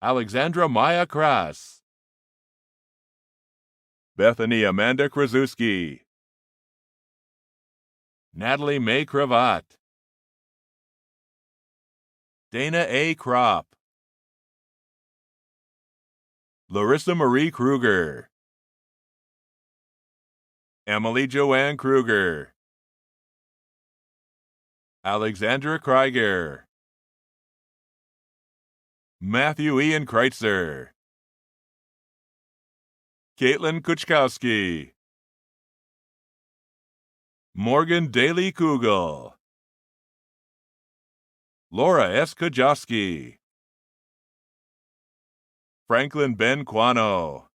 Alexandra Maya Kras, Bethany Amanda Krasuski, Natalie May Cravat, Dana A. Kropp, Larissa Marie Kruger, Emily Joanne Kruger, Alexandra Krieger, Matthew Ian Kreitzer, Caitlin Kuchkowski, Morgan Daly Kugel, Laura S. Kajowski, Franklin Ben Quano,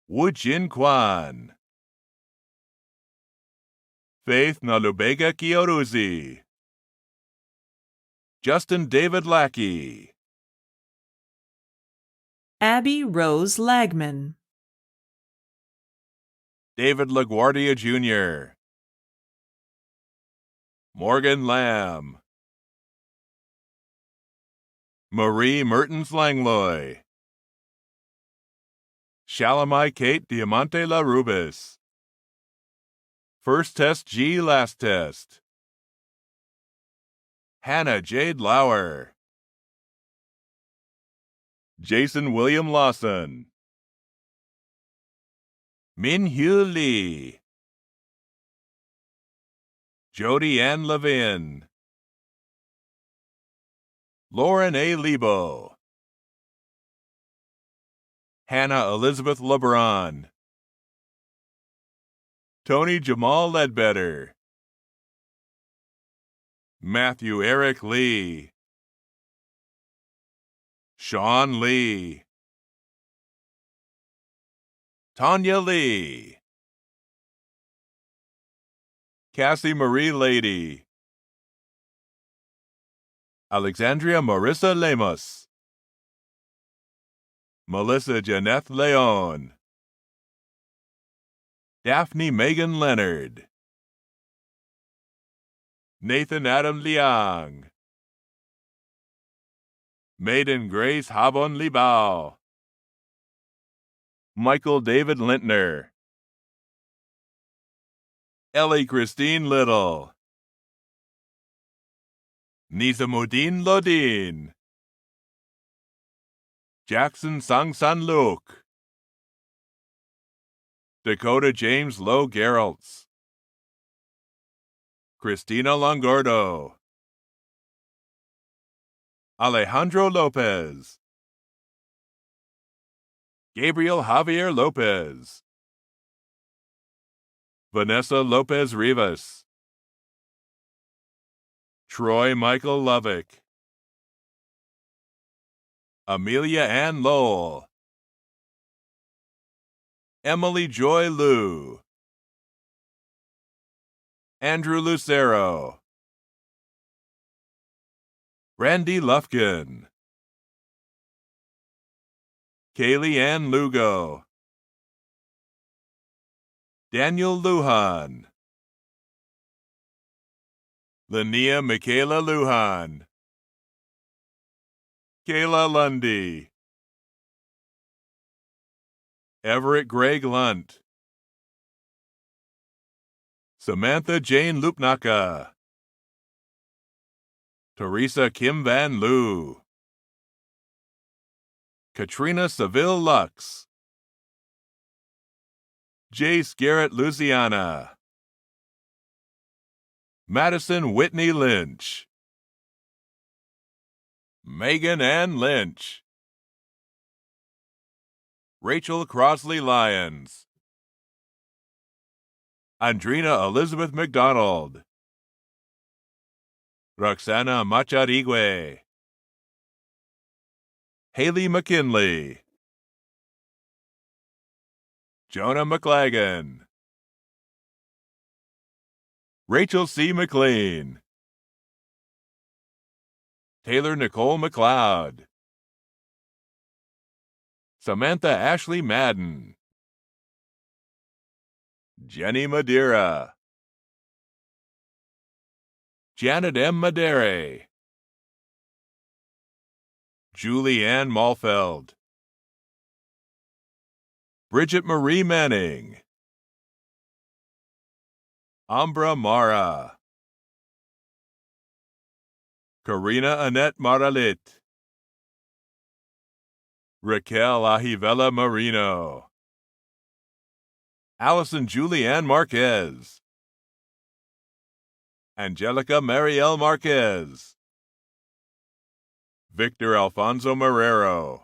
Wu Jin Kwan, Faith Nalubega Kioruzi, Justin David Lackey,
Abby Rose Lagman,
David LaGuardia Jr., Morgan Lamb, Marie Mertens Langlois, Shalamai Kate Diamante La Rubis, First Test G Last Test, Hannah Jade Lauer, Jason William Lawson, Min Hyu Lee, Jody Ann Levin, Lauren A. Lebo, Hannah Elizabeth LeBron, Tony Jamal Ledbetter, Matthew Eric Lee, Sean Lee, Tanya Lee, Cassie Marie Lady, Alexandria Marissa Lemos, Melissa Janeth Leon, Daphne Megan Leonard, Nathan Adam Liang, Maiden Grace Habon Libao, Michael David Lintner, Ellie Christine Little, Nizamuddin Lodin, Jackson Sang-San Luke, Dakota James Lowe Geraltz, Christina Longordo, Alejandro Lopez, Gabriel Javier Lopez, Vanessa Lopez Rivas, Troy Michael Lovick, Amelia Ann Lowell, Emily Joy Liu, Andrew Lucero, Randy Lufkin, Kaylee Ann Lugo, Daniel Lujan, Linnea Michaela Lujan, Kayla Lundy, Everett Greg Lunt, Samantha Jane Lupnaka, Teresa Kim Van Loo, Katrina Seville Lux, Jace Garrett Luciana, Madison Whitney Lynch, Megan Ann Lynch, Rachel Crosley Lyons, Andrina Elizabeth McDonald, Roxana Macharigüe, Haley McKinley, Jonah McLagan, Rachel C. McLean, Taylor Nicole McLeod, Samantha Ashley Madden, Jenny Madeira, Janet M. Madere, Julie Ann Malfeld, Bridget Marie Manning, Ambra Mara, Karina Annette Maralit, Raquel Ahivela Marino, Allison Julianne Marquez, Angelica Mariel Marquez, Victor Alfonso Marrero,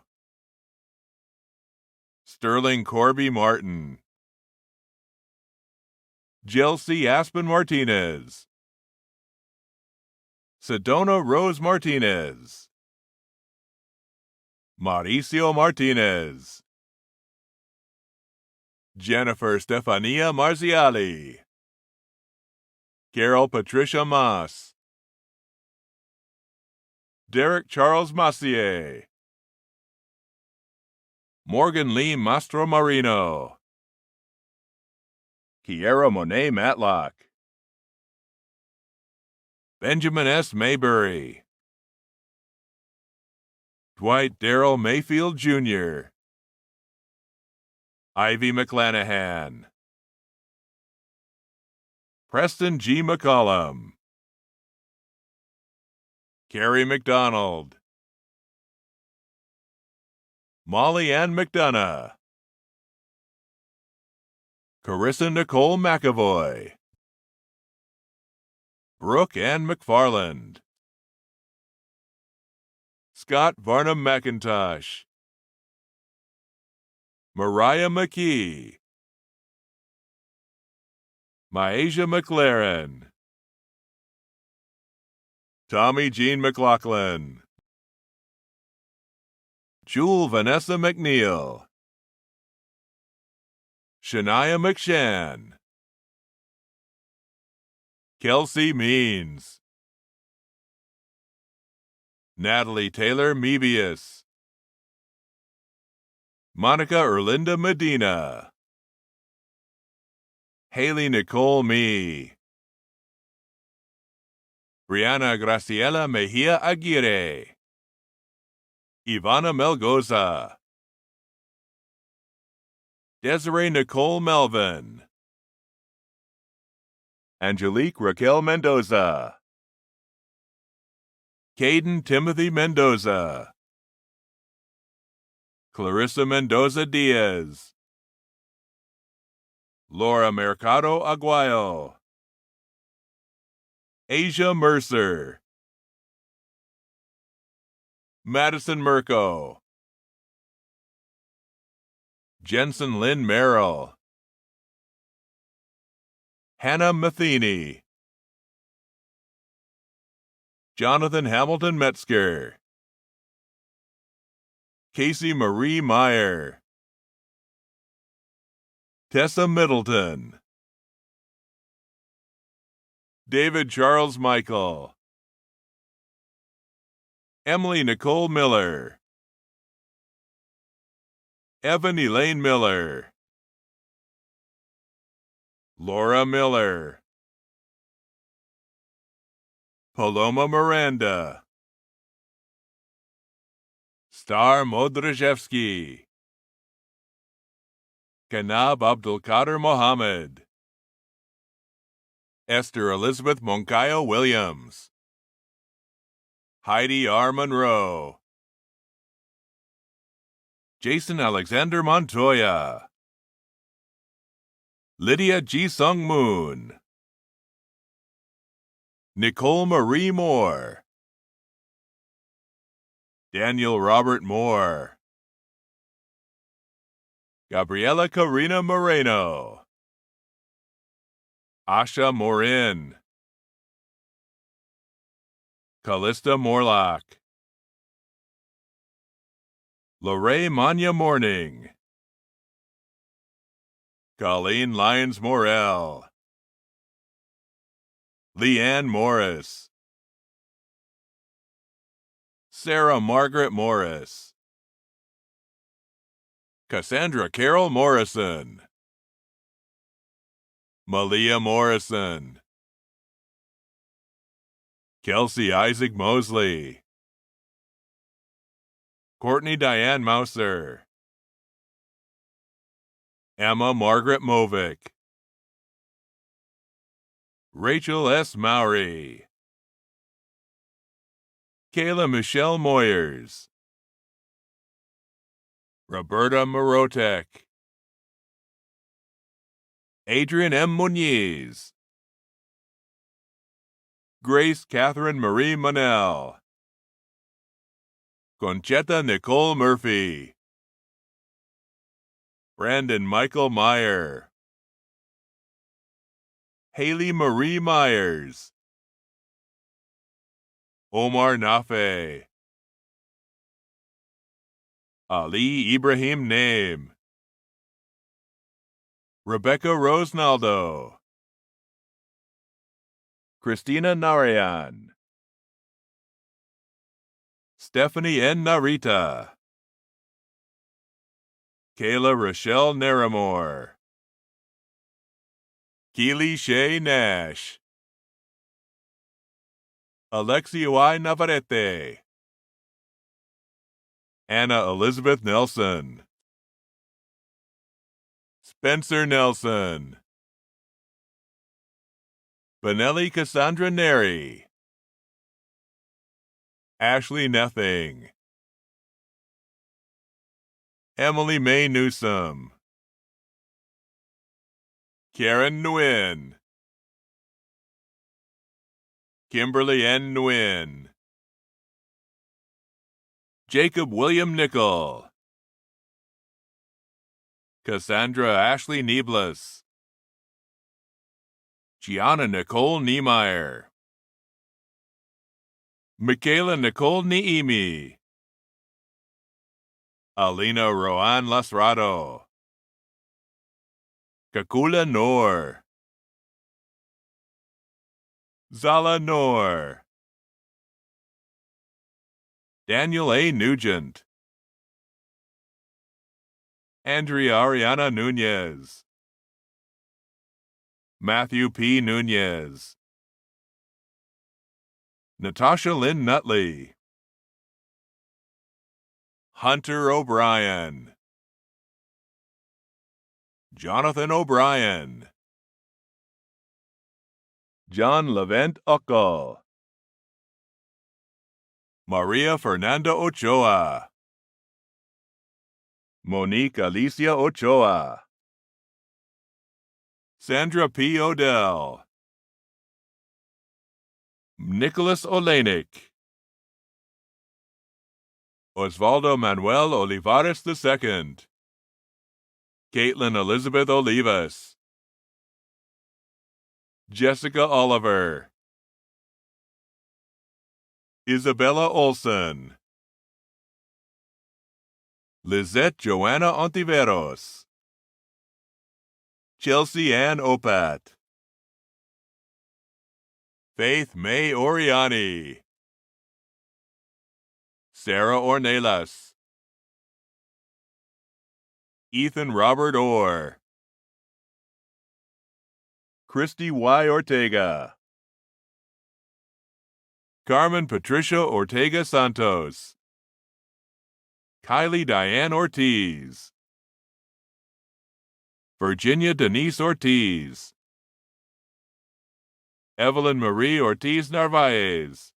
Sterling Corby Martin, Jelcy Aspen Martinez, Sedona Rose Martinez, Mauricio Martinez, Jennifer Stefania Marziali, Carol Patricia Moss, Derek Charles Massier, Morgan Lee Mastro Marino, Kiera Monet Matlock, Benjamin S. Maybury, Dwight Darrell Mayfield Jr., Ivy McClanahan, Preston G. McCollum, Carrie McDonald, Molly Ann McDonough, Carissa Nicole McAvoy, Brooke Ann McFarland, Scott Varnum McIntosh, Mariah McKee, Myasia McLaren, Tommy Jean McLaughlin, Jewel Vanessa McNeil, Shania McShann, Kelsey Means, Natalie Taylor Mebius, Monica Erlinda Medina, Haley Nicole Mee, Brianna Graciela Mejia Aguirre, Ivana Melgoza, Desiree Nicole Melvin, Angelique Raquel Mendoza, Caden Timothy Mendoza, Clarissa Mendoza Diaz, Laura Mercado Aguayo, Asia Mercer, Madison Merco, Jensen Lynn Merrill, Hannah Matheny, Jonathan Hamilton Metzger, Casey Marie Meyer, Tessa Middleton, David Charles Michael, Emily Nicole Miller, Evan Elaine Miller, Laura Miller, Paloma Miranda, Star Modrzejewski, Kanab Abdulkader Mohammed, Esther Elizabeth Moncayo Williams, Heidi R. Monroe, Jason Alexander Montoya, Lydia Ji Sung Moon, Nicole Marie Moore, Daniel Robert Moore, Gabriela Karina Moreno, Asha Morin, Callista Morlock, Lorraine Manya Morning, Colleen Lyons Morell, Leanne Morris, Sarah Margaret Morris, Cassandra Carol Morrison, Malia Morrison, Kelsey Isaac Mosley, Courtney Diane Mouser, Emma Margaret Movick, Rachel S. Mowry, Kayla Michelle Moyers, Roberta Morotek, Adrian M. Muniz, Grace Catherine Marie Monell, Conchetta Nicole Murphy, Brandon Michael Meyer, Haley Marie Myers, Omar Nafe, Ali Ibrahim Naim, Rebecca Rosnaldo, Christina Narayan, Stephanie N. Narita, Kayla Rochelle Naramore, Keely Shea Nash, Alexia Y. Navarrete, Anna Elizabeth Nelson, Spencer Nelson, Benelli Cassandra Neri, Ashley Nething, Emily Mae Newsom, Karen Nguyen, Kimberly N. Nguyen, Jacob William Nickel, Cassandra Ashley Nieblas, Gianna Nicole Niemeyer, Michaela Nicole Niemi, Alina Roan Lasrado, Kakula Noor, Zala Noor, Daniel A. Nugent, Andrea Ariana Nunez, Matthew P. Nunez, Natasha Lynn Nutley, Hunter O'Brien, Jonathan O'Brien, John Levent Uckel, Maria Fernanda Ochoa, Monique Alicia Ochoa, Sandra P. Odell, Nicholas Olenek, Osvaldo Manuel Olivares II, Caitlin Elizabeth Olivas, Jessica Oliver, Isabella Olson, Lizette Joanna Ontiveros, Chelsea Ann Opat, Faith May Oriani, Sarah Ornelas, Ethan Robert Orr, Christy Y. Ortega, Carmen Patricia Ortega Santos, Kylie Diane Ortiz, Virginia Denise Ortiz, Evelyn Marie Ortiz Narvaez,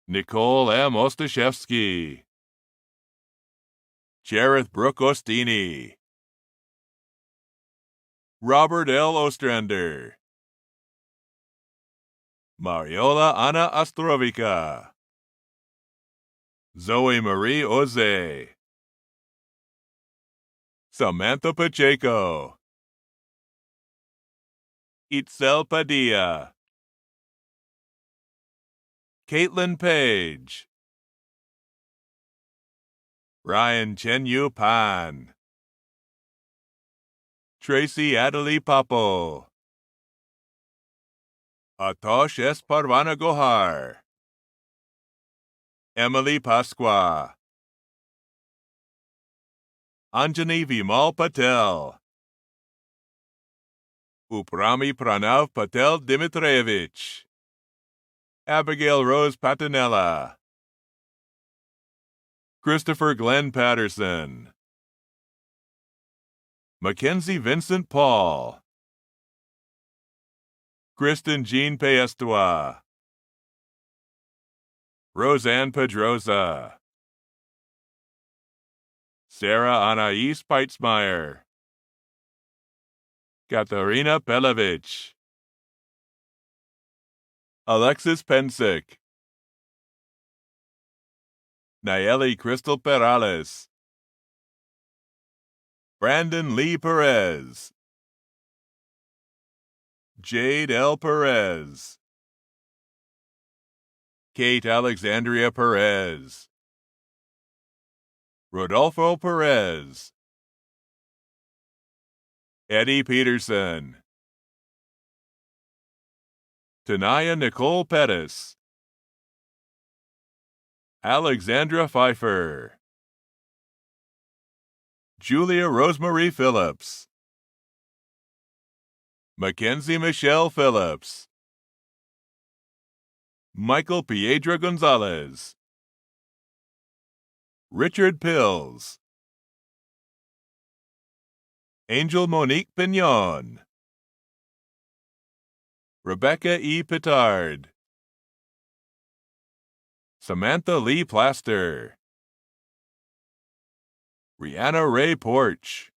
Nicole M. Ostashevsky, Jareth Brooke Ostini, Robert L. Ostrander, Mariola Ana Ostrovica, Zoe Marie Oze, Samantha Pacheco, Itzel Padilla, Caitlin Page, Ryan Chen-Yu Pan, Tracy Adelie Papo, Atosh S. Parvana Gohar, Emily Pasqua, Anjani Vimal Patel, Uprami Pranav Patel Dimitrievich, Abigail Rose Patinella, Christopher Glenn Patterson, Mackenzie Vincent Paul, Kristen Jean Paestua, Roseanne Pedroza, Sarah Anais Peitzmeyer, Katarina Pelovich, Alexis Pensick, Nayeli Crystal Perales, Brandon Lee Perez, Jade L. Perez, Kate Alexandria Perez, Rodolfo Perez, Eddie Peterson, Tanaya Nicole Pettis, Alexandra Pfeiffer, Julia Rosemarie Phillips, Mackenzie Michelle Phillips, Michael Piedra Gonzalez, Richard Pills, Angel Monique Pignon, Rebecca E. Pittard, Samantha Lee Plaster, Rihanna Ray Porch,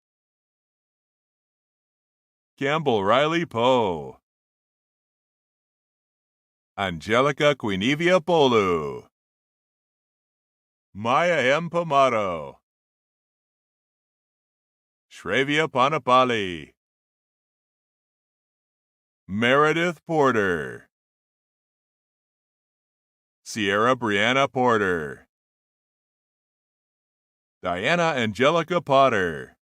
Campbell Riley Poe, Angelica Quinivia Polu, Maya M. Pomato, Shravia Panapali, Meredith Porter, Sierra Brianna Porter, Diana Angelica Potter,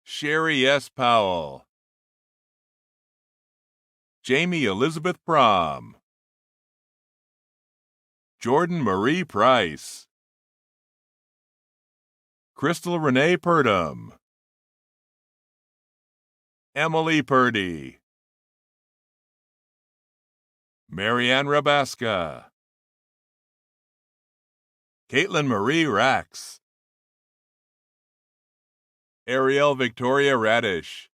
Sherry S. Powell, Jamie Elizabeth Prom, Jordan Marie Price, Crystal Renee Purdom, Emily Purdy, Marianne Rabaska, Caitlin Marie Rax, Ariel Victoria Radish,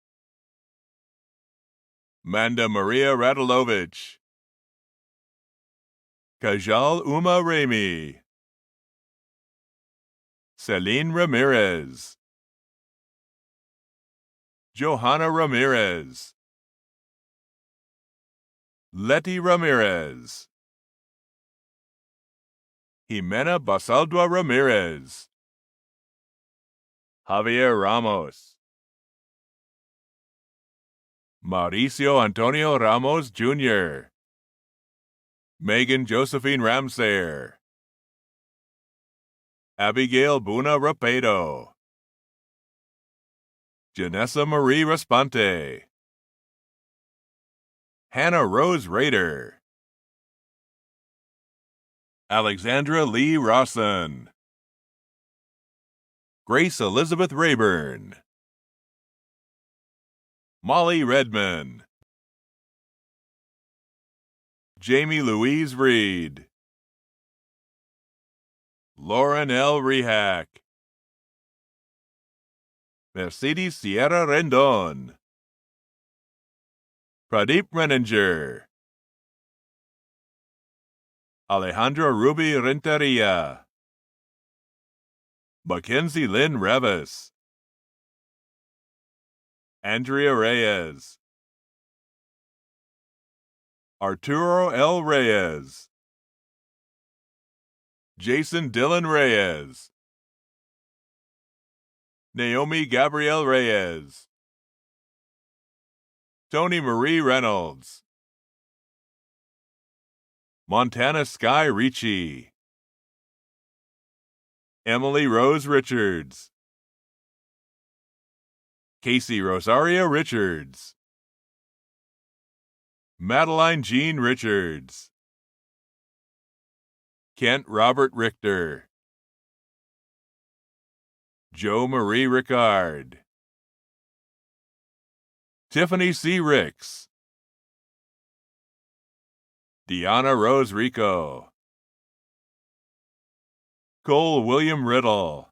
Manda Maria Radilovich, Kajal Uma Remy, Celine Ramirez, Johanna Ramirez, Letty Ramirez, Jimena Basaldua Ramirez, Javier Ramos, Mauricio Antonio Ramos Jr., Megan Josephine Ramsayer, Abigail Buna Rapedo, Janessa Marie Respante, Hannah Rose Rader, Alexandra Lee Rawson, Grace Elizabeth Rayburn, Molly Redman, Jamie Louise Reed, Lauren L. Rehack, Mercedes Sierra Rendon, Pradeep Renninger, Alejandra Ruby Renteria, Mackenzie Lynn Revis, Andrea Reyes, Arturo L. Reyes, Jason Dylan Reyes, Naomi Gabrielle Reyes, Tony Marie Reynolds, Montana Sky Ricci, Emily Rose Richards, Casey Rosario Richards, Madeline Jean Richards, Kent Robert Richter, Joe Marie Ricard, Tiffany C. Ricks, Deanna Rose Rico, Cole William Riddle,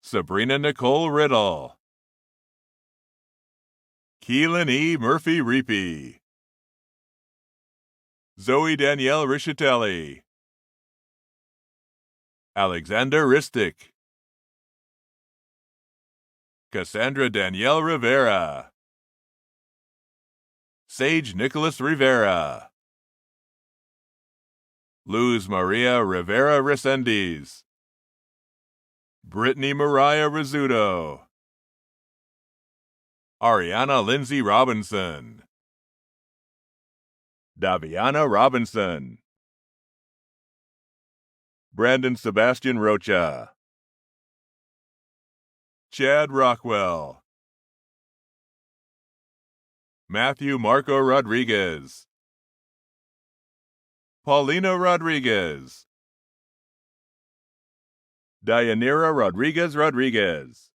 Sabrina Nicole Riddle, Keelan E. Murphy Reapy, Zoe Danielle Richatelli, Alexander Ristic, Cassandra Danielle Rivera, Sage Nicholas Rivera, Luz Maria Rivera Resendiz, Brittany Mariah Rizzuto, Ariana Lindsay Robinson, Daviana Robinson, Brandon Sebastian Rocha, Chad Rockwell, Matthew Marco Rodriguez, Paulina Rodriguez, Dayanira Rodriguez Rodriguez,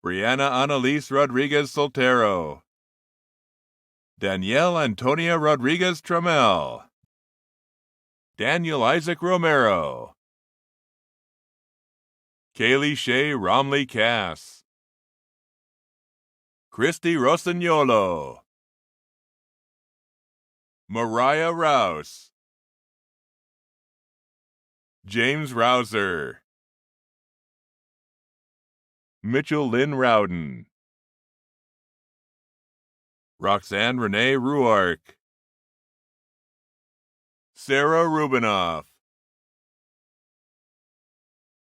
Brianna Annalise Rodriguez Soltero, Danielle Antonia Rodriguez Trammell, Daniel Isaac Romero, Kaylee Shea Romley Cass, Christy Rossignolo, Mariah Rouse, James Rouser, Mitchell Lynn Rowden, Roxanne Renee Ruark, Sarah Rubinoff,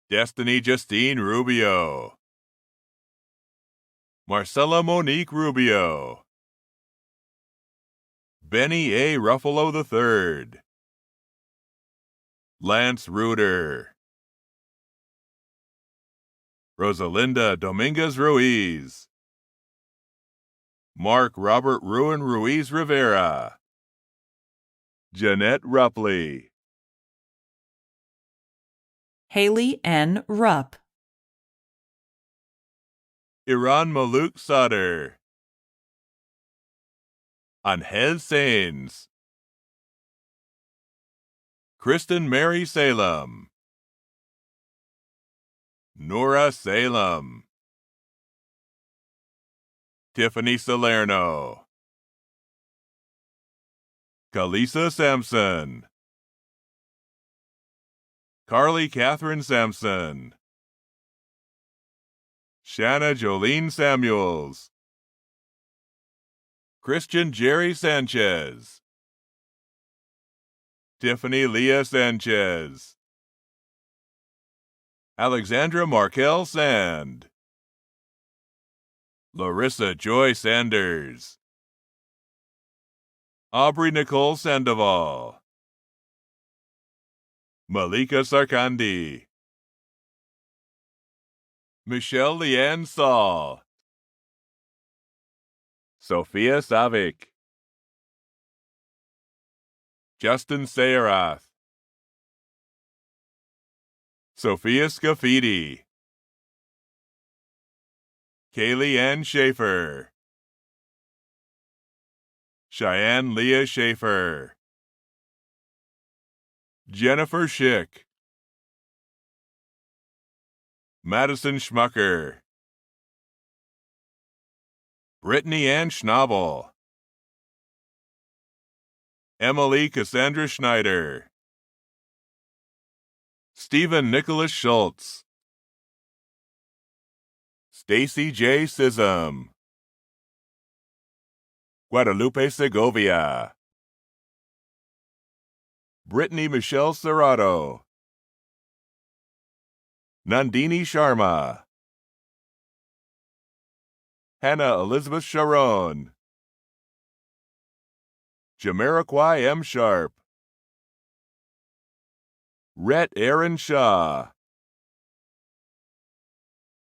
Destiny Justine Rubio, Marcella Monique Rubio, Benny A. Ruffalo III, Lance Reuter, Rosalinda Dominguez Ruiz, Mark Robert Ruin Ruiz Rivera, Jeanette Rupley,
Haley N. Rupp,
Iran Maluk Sutter, Angel Sains, Kristen Mary Salem, Nora Salem, Tiffany Salerno, Kalisa Sampson, Carly Catherine Sampson, Shanna Jolene Samuels, Christian Jerry Sanchez, Tiffany Leah Sanchez, Alexandra Markel Sand, Larissa Joy Sanders, Aubrey Nicole Sandoval, Malika Sarkandi, Michelle Leanne Saul, Sophia Savik, Justin Sayarath, Sophia Scafidi, Kaylee Ann Schaefer, Cheyenne Leah Schaefer, Jennifer Schick, Madison Schmucker, Brittany Ann Schnabel, Emily Cassandra Schneider, Stephen Nicholas Schultz, Stacy J. Sism, Guadalupe Segovia, Brittany Michelle Serrato, Nandini Sharma, Hannah Elizabeth Sharon, Jamiroquai M. Sharp, Rhett Aaron Shaw,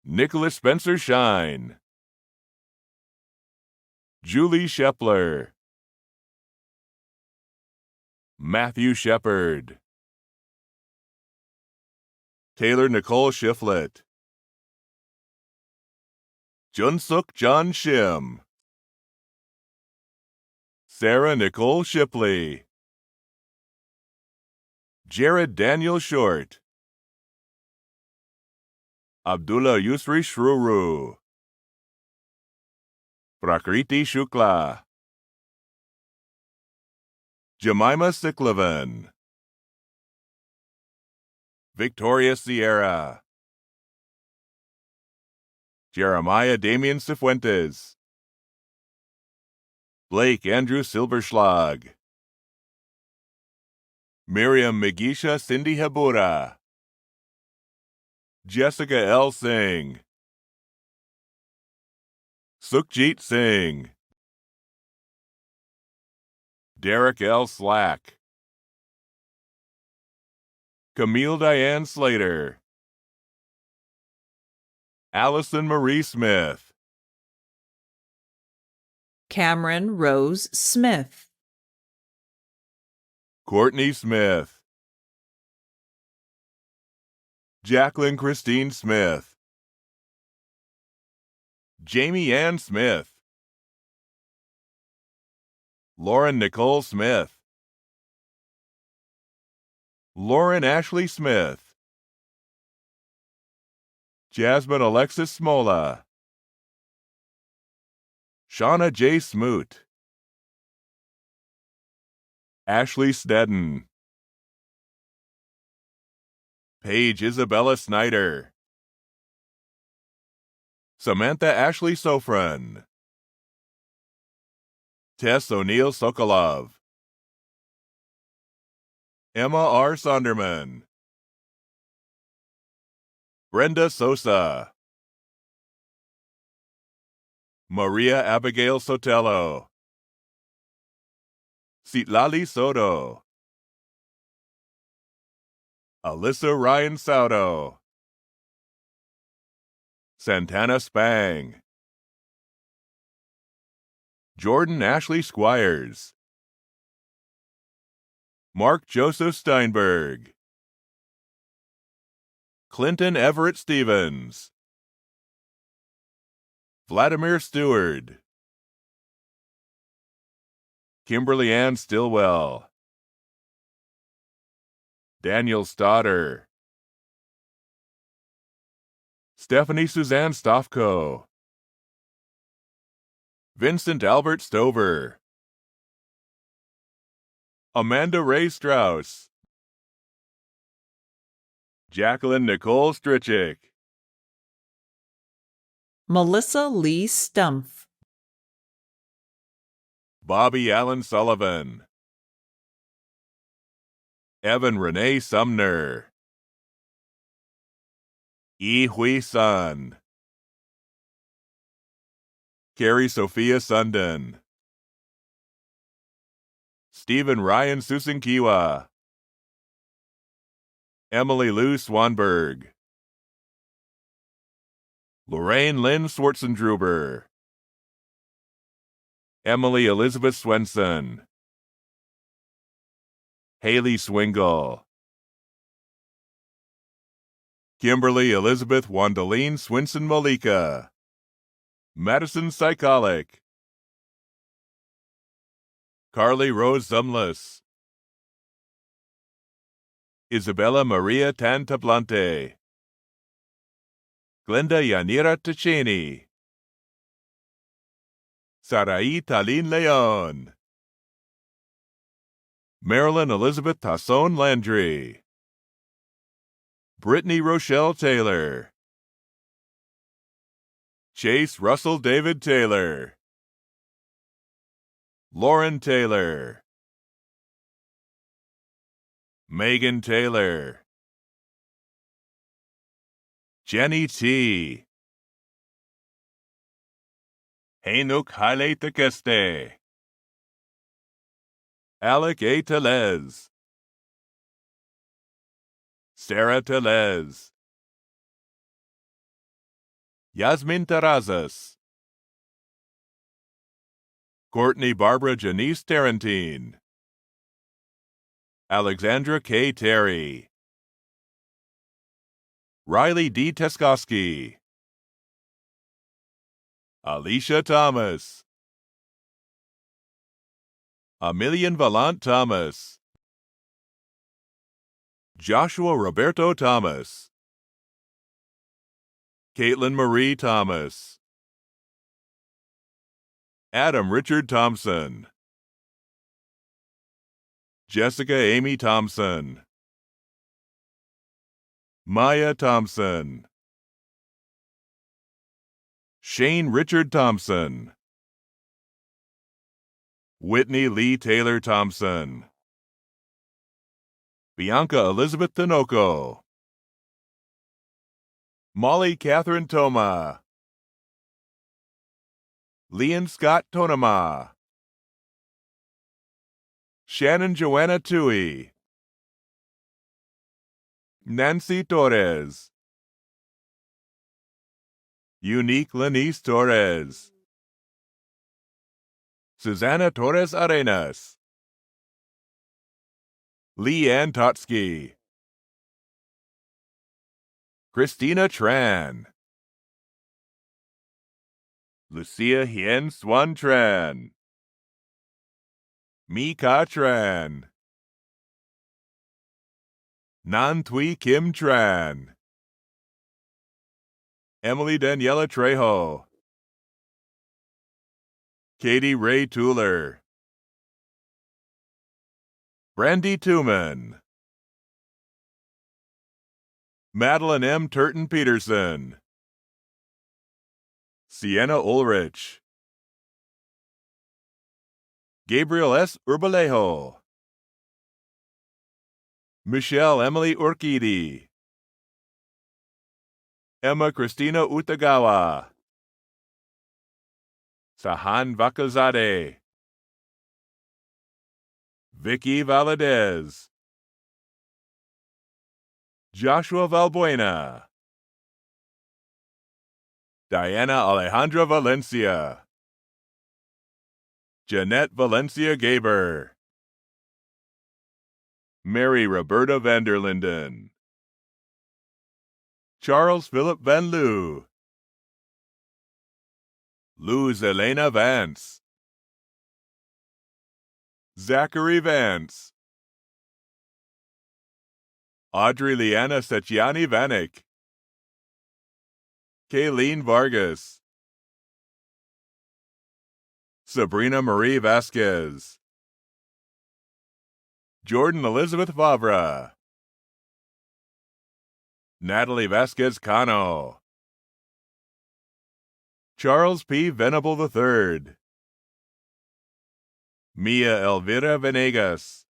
Nicholas Spencer Shine, Julie Shepler, Matthew Shepard, Taylor Nicole Shiflett, Junsuk John Shim, Sarah Nicole Shipley, Jared Daniel Short, Abdullah Yusri Shruru, Prakriti Shukla, Jemima Siklavan, Victoria Sierra, Jeremiah Damian Cifuentes, Blake Andrew Silberschlag, Miriam Megisha Cindy Habura, Jessica L. Singh, Sukhjit Singh, Derek L. Slack, Camille Diane Slater, Allison Marie Smith,
Cameron Rose Smith,
Courtney Smith, Jacqueline Christine Smith, Jamie Ann Smith, Lauren Nicole Smith, Lauren Ashley Smith, Jasmine Alexis Smola, Shauna J. Smoot, Ashley Snedden, Paige Isabella Snyder, Samantha Ashley Sofran, Tess O'Neill Sokolov, Emma R. Sonderman, Brenda Sosa, Maria Abigail Sotelo, Citlali Soto, Alyssa Ryan Saudo, Santana Spang, Jordan Ashley Squires, Mark Joseph Steinberg, Clinton Everett Stevens, Vladimir Stewart, Kimberly Ann Stillwell, Daniel Stoddard, Stephanie Suzanne Stofko, Vincent Albert Stover, Amanda Ray Strauss, Jacqueline Nicole Strichick,
Melissa Lee Stumpf,
Bobby Allen Sullivan, Evan Renee Sumner, Yi Hui Sun, Carrie Sophia Sundin, Stephen Ryan Susinkiwa, Emily Lou Swanberg, Lorraine Lynn Swartzendruber, Emily Elizabeth Swenson, Haley Swingle, Kimberly Elizabeth Wandaline Swinson Malika, Madison Psycholic, Carly Rose Zumless, Isabella Maria Tantablante, Glenda Yanira Ticini, Sarai Talin Leon, Marilyn Elizabeth Tasson Landry, Brittany Rochelle Taylor, Chase Russell David Taylor, Lauren Taylor, Megan Taylor, Jenny T. Hanuk Haile Tekeste, Alec A. Telez, Sarah Telez, Yasmin Terrazas, Courtney Barbara Janice Tarantine, Alexandra K. Terry, Riley D. Teskoski, Alicia Thomas, Emilian Valant Thomas, Joshua Roberto Thomas, Caitlin Marie Thomas, Adam Richard Thompson, Jessica Amy Thompson, Maya Thompson, Shane Richard Thompson, Whitney Lee Taylor Thompson, Bianca Elizabeth Tinoco, Molly Catherine Toma, Leon Scott Tonema, Shannon Joanna Tui, Nancy Torres, Unique Lenice Torres, Susana Torres Arenas, Leanne Totsky, Christina Tran, Lucia Hien Swan Tran, Mika Tran, Nan Tui Kim Tran, Emily Daniela Trejo, Katie Ray Tuller, Brandy Tooman, Madeline M. Turton Peterson, Sienna Ulrich, Gabriel S. Urbalejo, Michelle Emily Urquidi, Emma Christina Utagawa, Sahan Vakazade, Vicky Valadez, Joshua Valbuena, Diana Alejandra Valencia, Jeanette Valencia Gaber, Mary Roberta Vanderlinden, Charles Philip Van Loo, Luz Elena Vance, Zachary Vance, Audrey Liana Setchiani Vanek, Kayleen Vargas, Sabrina Marie Vasquez, Jordan Elizabeth Favra, Natalie Vasquez Cano, Charles P. Venable III, Mia Elvira Venegas,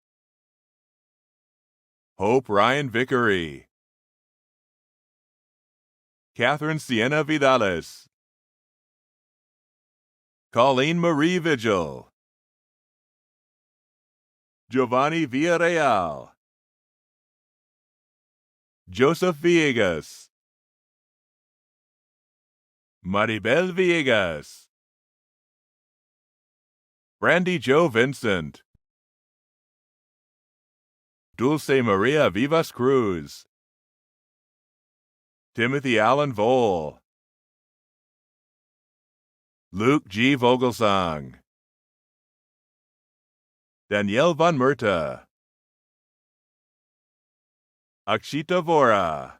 Hope Ryan Vickery, Catherine Sienna Vidales, Colleen Marie Vigil, Giovanni Villarreal, Joseph Villegas, Maribel Villegas, Brandy Jo Vincent, Dulce Maria Vivas Cruz, Timothy Allen Vole, Luke G. Vogelsang, Danielle Van Murta, Akshita Vora,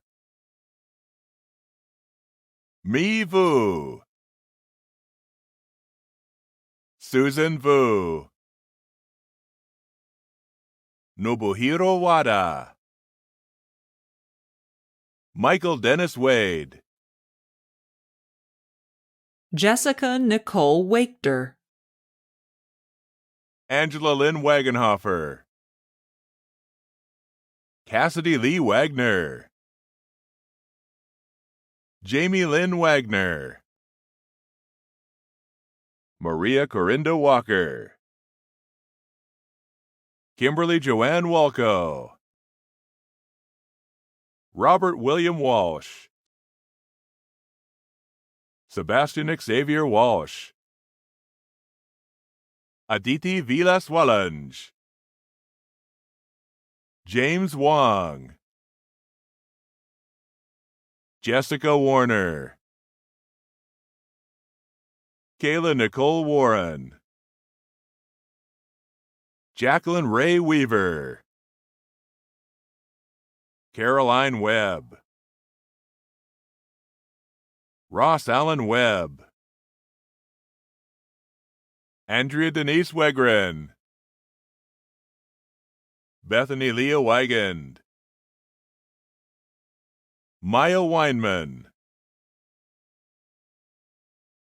Mi Vu. Susan Vu. Nobuhiro Wada. Michael Dennis Wade.
Jessica Nicole Wachter.
Angela Lynn Wagenhofer. Cassidy Lee Wagner. Jamie Lynn Wagner. Maria Corinda Walker. Kimberly Joanne Walco. Robert William Walsh. Sebastian Xavier Walsh. Aditi Vilas Wallange. James Wong. Jessica Warner. Kayla Nicole Warren. Jacqueline Ray Weaver. Caroline Webb. Ross Allen Webb. Andrea Denise Wegren. Bethany Leah Wigand. Maya Weinman.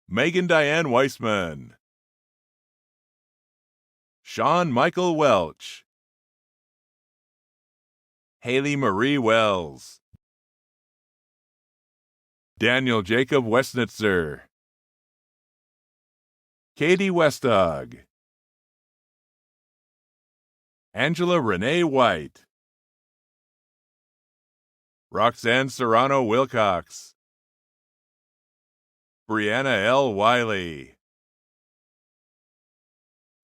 Megan Diane Weissman. Sean Michael Welch. Haley Marie Wells. Daniel Jacob Westnitzer. Katie Westog. Angela Renee White. Roxanne Serrano Wilcox. Brianna L. Wiley.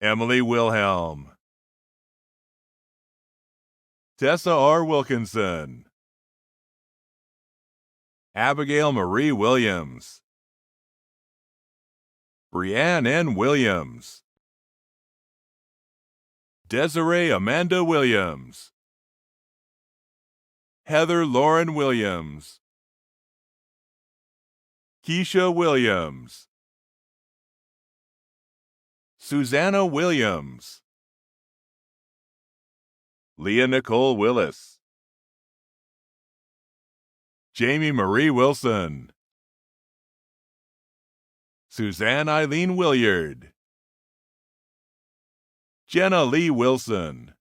Emily Wilhelm. Tessa R. Wilkinson. Abigail Marie Williams. Brianne N. Williams. Desiree Amanda Williams. Heather Lauren Williams. Keisha Williams. Susanna Williams. Leah Nicole Willis. Jamie Marie Wilson. Suzanne Eileen Williard. Jenna Lee Wilson.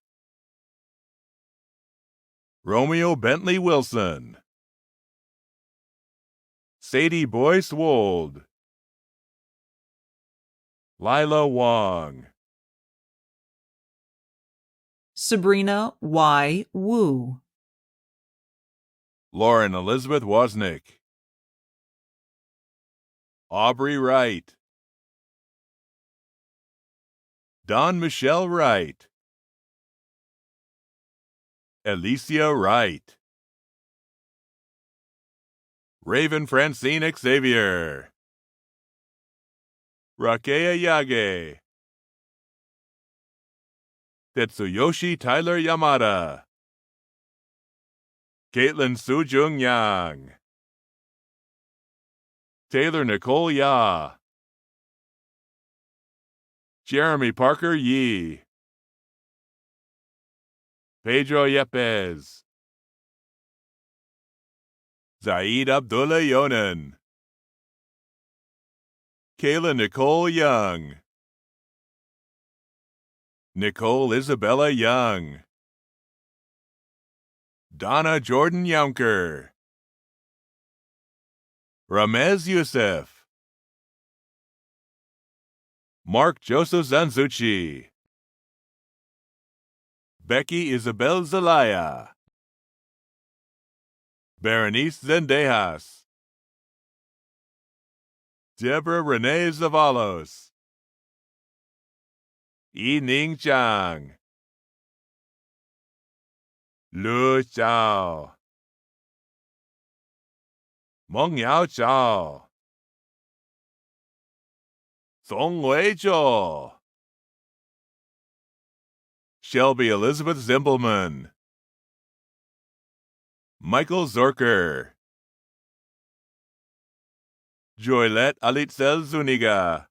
Romeo Bentley Wilson. Sadie Boyce Wold. Lila Wong.
Sabrina Y. Wu.
Lauren Elizabeth Wozniak. Aubrey Wright. Don Michelle Wright. Alicia Wright. Raven Francine Xavier. Rakea Yage. Tetsuyoshi Tyler Yamada. Caitlin Sujung Yang. Taylor Nicole Ya. Jeremy Parker Yee. Pedro Yepes. Zaid Abdullah Yonan. Kayla Nicole Young. Nicole Isabella Young. Donna Jordan Younker. Ramez Youssef. Mark Joseph Zanzucci. Becky Isabel Zelaya. Berenice Zendejas. Deborah Renee Zavalos. Yi Ning Chang. Lu Chao. Meng Yao Chao. Song Wei Zhou. Shelby Elizabeth Zimbelman. Michael Zorker. Joylet Alitzel Zuniga.